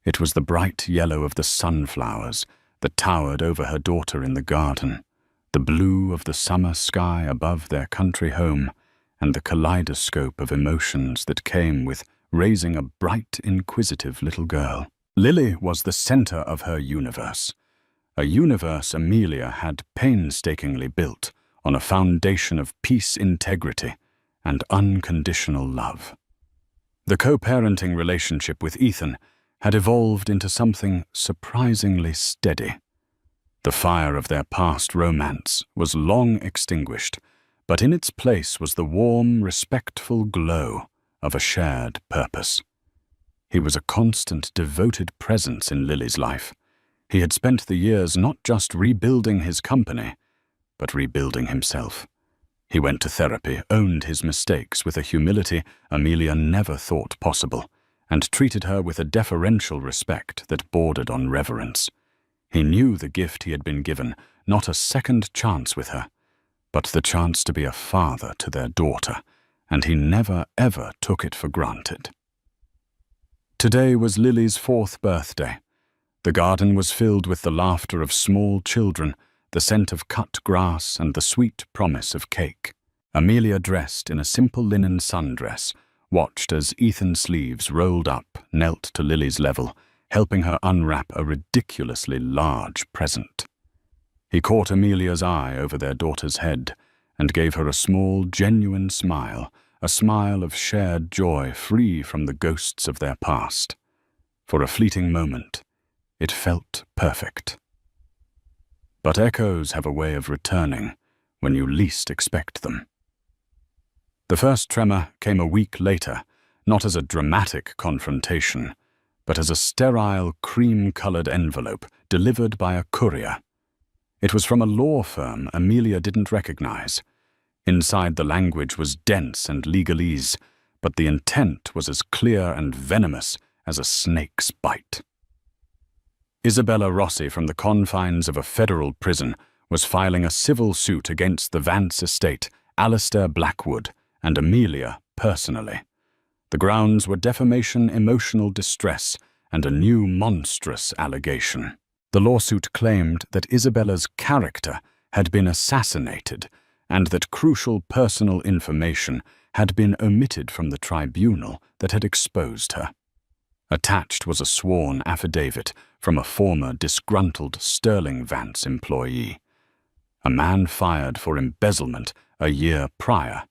It was the bright yellow of the sunflowers that towered over her daughter in the garden, the blue of the summer sky above their country home, and the kaleidoscope of emotions that came with raising a bright, inquisitive little girl. Lily was the center of her universe, a universe Amelia had painstakingly built on a foundation of peace, integrity, and unconditional love. The co-parenting relationship with Ethan had evolved into something surprisingly steady. The fire of their past romance was long extinguished, but in its place was the warm, respectful glow of a shared purpose. He was a constant, devoted presence in Lily's life. He had spent the years not just rebuilding his company, but rebuilding himself. He went to therapy, owned his mistakes with a humility Amelia never thought possible, and treated her with a deferential respect that bordered on reverence. He knew the gift he had been given, not a second chance with her, but the chance to be a father to their daughter, and he never ever took it for granted. Today was Lily's 4th birthday. The garden was filled with the laughter of small children, the scent of cut grass, and the sweet promise of cake. Amelia, dressed in a simple linen sundress, watched as Ethan's sleeves rolled up, knelt to Lily's level, helping her unwrap a ridiculously large present. He caught Amelia's eye over their daughter's head and gave her a small, genuine smile, a smile of shared joy free from the ghosts of their past. For a fleeting moment, it felt perfect. But echoes have a way of returning when you least expect them. The first tremor came a week later, not as a dramatic confrontation, but as a sterile, cream-colored envelope delivered by a courier. It was from a law firm Amelia didn't recognize. Inside, the language was dense and legalese, but the intent was as clear and venomous as a snake's bite. Isabella Rossi, from the confines of a federal prison, was filing a civil suit against the Vance estate, Alistair Blackwood, and Amelia personally. The grounds were defamation, emotional distress, and a new monstrous allegation. The lawsuit claimed that Isabella's character had been assassinated and that crucial personal information had been omitted from the tribunal that had exposed her. Attached was a sworn affidavit from a former disgruntled Sterling Vance employee, a man fired for embezzlement a year prior,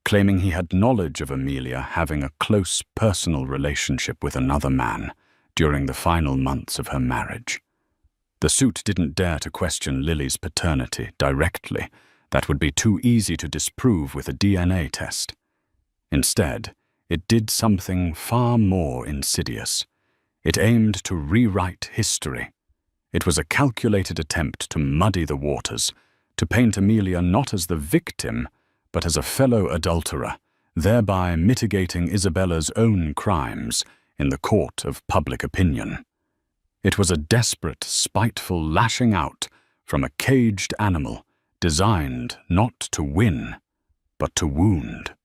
claiming he had knowledge of Amelia having a close personal relationship with another man during the final months of her marriage. The suit didn't dare to question Lily's paternity directly. That would be too easy to disprove with a DNA test. Instead, it did something far more insidious. It aimed to rewrite history. It was a calculated attempt to muddy the waters, to paint Amelia not as the victim, but as a fellow adulterer, thereby mitigating Isabella's own crimes in the court of public opinion. It was a desperate, spiteful lashing out from a caged animal designed not to win, but to wound.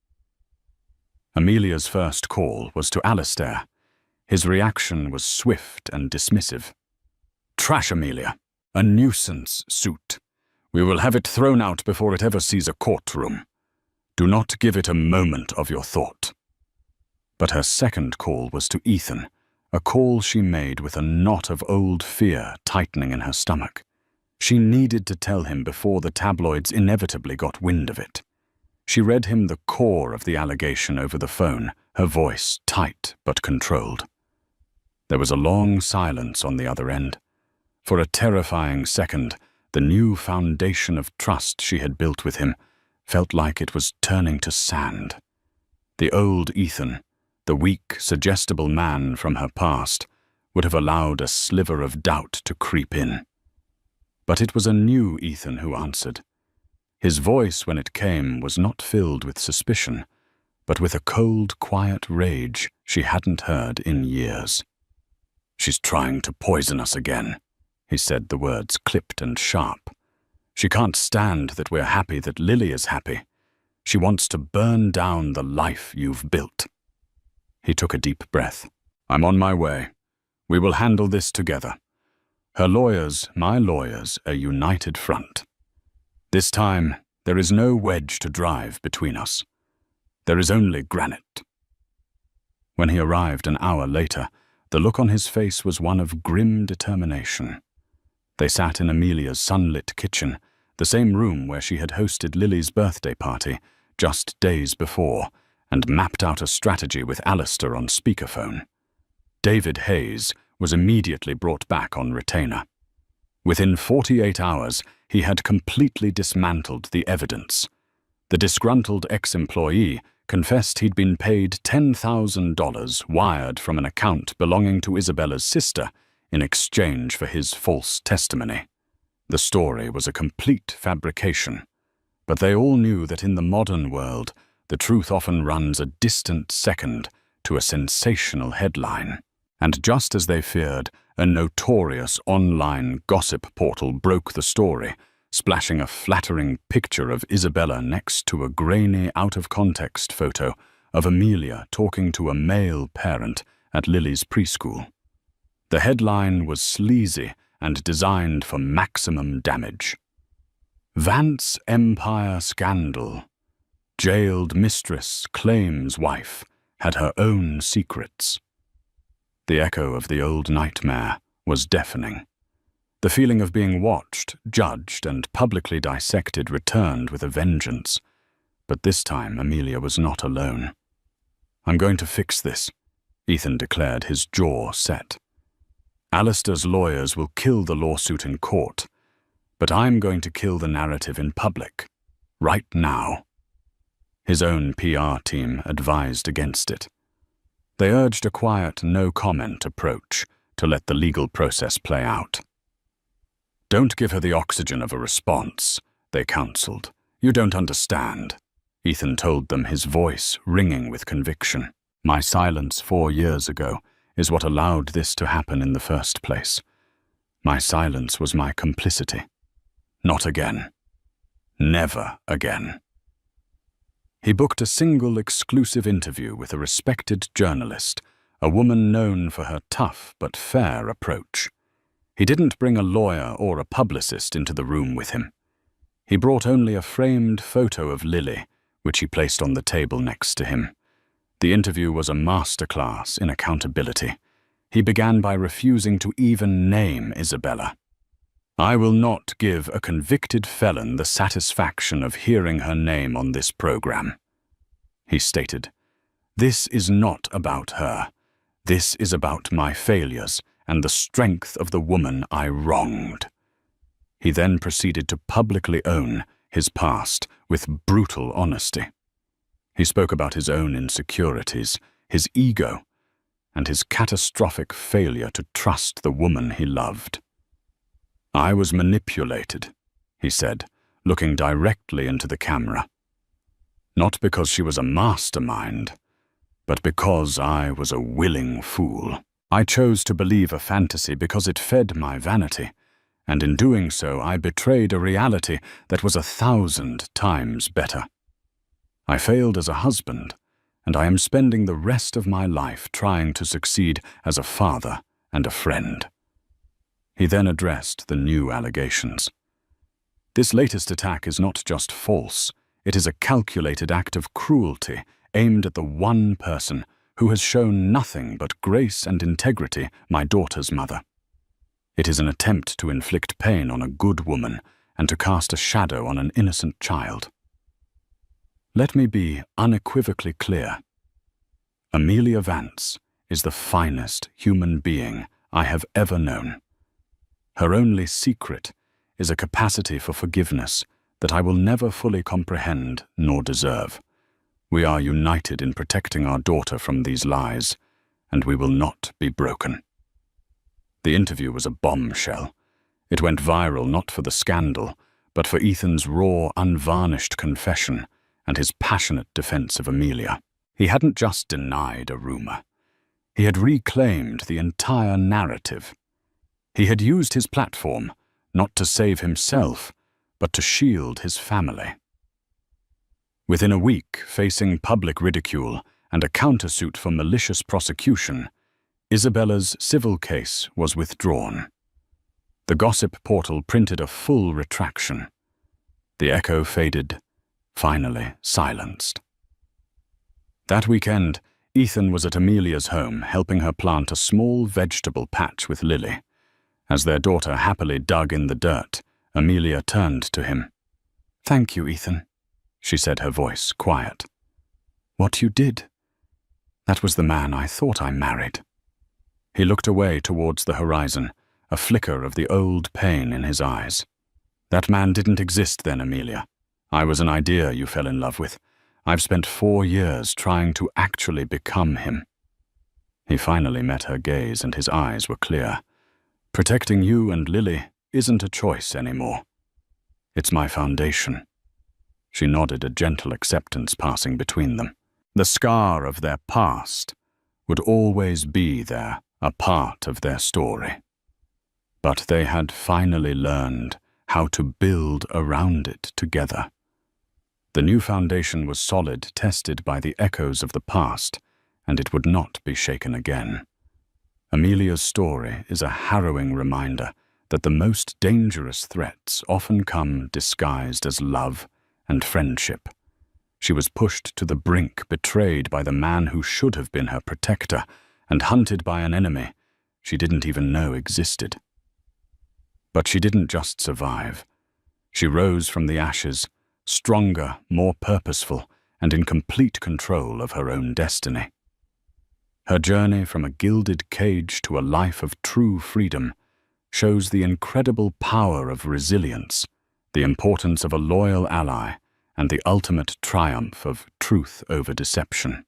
Amelia's first call was to Alistair. His reaction was swift and dismissive. "Trash, Amelia. A nuisance suit. We will have it thrown out before it ever sees a courtroom. Do not give it a moment of your thought." But her second call was to Ethan, a call she made with a knot of old fear tightening in her stomach. She needed to tell him before the tabloids inevitably got wind of it. She read him the core of the allegation over the phone, her voice tight but controlled. There was a long silence on the other end. For a terrifying second, the new foundation of trust she had built with him felt like it was turning to sand. The old Ethan, the weak, suggestible man from her past, would have allowed a sliver of doubt to creep in. But it was a new Ethan who answered. His voice, when it came, was not filled with suspicion, but with a cold, quiet rage she hadn't heard in years. "She's trying to poison us again," he said, the words clipped and sharp. "She can't stand that we're happy that Lily is happy. She wants to burn down the life you've built." He took a deep breath. "I'm on my way. We will handle this together. Her lawyers, my lawyers, a united front. This time, there is no wedge to drive between us. There is only granite." When he arrived an hour later, the look on his face was one of grim determination. They sat in Amelia's sunlit kitchen, the same room where she had hosted Lily's birthday party just days before, and mapped out a strategy with Alistair on speakerphone. David Hayes was immediately brought back on retainer. Within 48 hours, he had completely dismantled the evidence. The disgruntled ex-employee confessed he'd been paid $10,000 wired from an account belonging to Isabella's sister in exchange for his false testimony. The story was a complete fabrication, but they all knew that in the modern world, the truth often runs a distant second to a sensational headline. And just as they feared, a notorious online gossip portal broke the story, splashing a flattering picture of Isabella next to a grainy, out-of-context photo of Amelia talking to a male parent at Lily's preschool. The headline was sleazy and designed for maximum damage. "Vance Empire Scandal. Jailed mistress claims wife had her own secrets." The echo of the old nightmare was deafening. The feeling of being watched, judged, and publicly dissected returned with a vengeance. But this time Amelia was not alone. "I'm going to fix this," Ethan declared, his jaw set. "Alistair's lawyers will kill the lawsuit in court, but I'm going to kill the narrative in public, right now." His own PR team advised against it. They urged a quiet, no-comment approach to let the legal process play out. "Don't give her the oxygen of a response," they counseled. "You don't understand," Ethan told them, his voice ringing with conviction. "My silence 4 years ago is what allowed this to happen in the first place. My silence was my complicity. Not again. Never again." He booked a single exclusive interview with a respected journalist, a woman known for her tough but fair approach. He didn't bring a lawyer or a publicist into the room with him. He brought only a framed photo of Lily, which he placed on the table next to him. The interview was a masterclass in accountability. He began by refusing to even name Isabella. "I will not give a convicted felon the satisfaction of hearing her name on this program," he stated. "This is not about her. This is about my failures and the strength of the woman I wronged. He then proceeded to publicly own his past with brutal honesty. He spoke about his own insecurities, his ego, and his catastrophic failure to trust the woman he loved. "I was manipulated," he said, looking directly into the camera. "Not because she was a mastermind, but because I was a willing fool. I chose to believe a fantasy because it fed my vanity, and in doing so I betrayed a reality that was 1,000 times better. I failed as a husband, and I am spending the rest of my life trying to succeed as a father and a friend." He then addressed the new allegations. "This latest attack is not just false, it is a calculated act of cruelty aimed at the one person who has shown nothing but grace and integrity, my daughter's mother. It is an attempt to inflict pain on a good woman and to cast a shadow on an innocent child. Let me be unequivocally clear. Amelia Vance is the finest human being I have ever known. Her only secret is a capacity for forgiveness that I will never fully comprehend nor deserve. We are united in protecting our daughter from these lies, and we will not be broken." The interview was a bombshell. It went viral not for the scandal, but for Ethan's raw, unvarnished confession and his passionate defense of Amelia. He hadn't just denied a rumor. He had reclaimed the entire narrative. He had used his platform not to save himself, but to shield his family. Within a week, facing public ridicule and a countersuit for malicious prosecution, Isabella's civil case was withdrawn. The gossip portal printed a full retraction. The echo faded, finally silenced. That weekend, Ethan was at Amelia's home helping her plant a small vegetable patch with Lily. As their daughter happily dug in the dirt, Amelia turned to him. "Thank you, Ethan," she said, her voice quiet. "What you did, that was the man I thought I married." He looked away towards the horizon, a flicker of the old pain in his eyes. "That man didn't exist then, Amelia. I was an idea you fell in love with. I've spent 4 years trying to actually become him." He finally met her gaze and his eyes were clear. "Protecting you and Lily isn't a choice anymore. It's my foundation." She nodded, a gentle acceptance passing between them. The scar of their past would always be there, a part of their story. But they had finally learned how to build around it together. The new foundation was solid, tested by the echoes of the past, and it would not be shaken again. Amelia's story is a harrowing reminder that the most dangerous threats often come disguised as love and friendship. She was pushed to the brink, betrayed by the man who should have been her protector, and hunted by an enemy she didn't even know existed. But she didn't just survive. She rose from the ashes, stronger, more purposeful, and in complete control of her own destiny. Her journey from a gilded cage to a life of true freedom shows the incredible power of resilience, the importance of a loyal ally, and the ultimate triumph of truth over deception.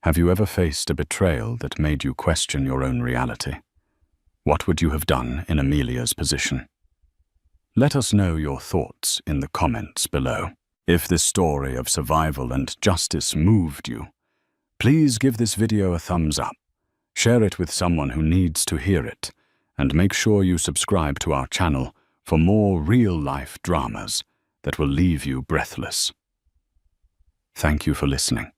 Have you ever faced a betrayal that made you question your own reality? What would you have done in Amelia's position? Let us know your thoughts in the comments below. If this story of survival and justice moved you, please give this video a thumbs up, share it with someone who needs to hear it, and make sure you subscribe to our channel for more real-life dramas that will leave you breathless. Thank you for listening.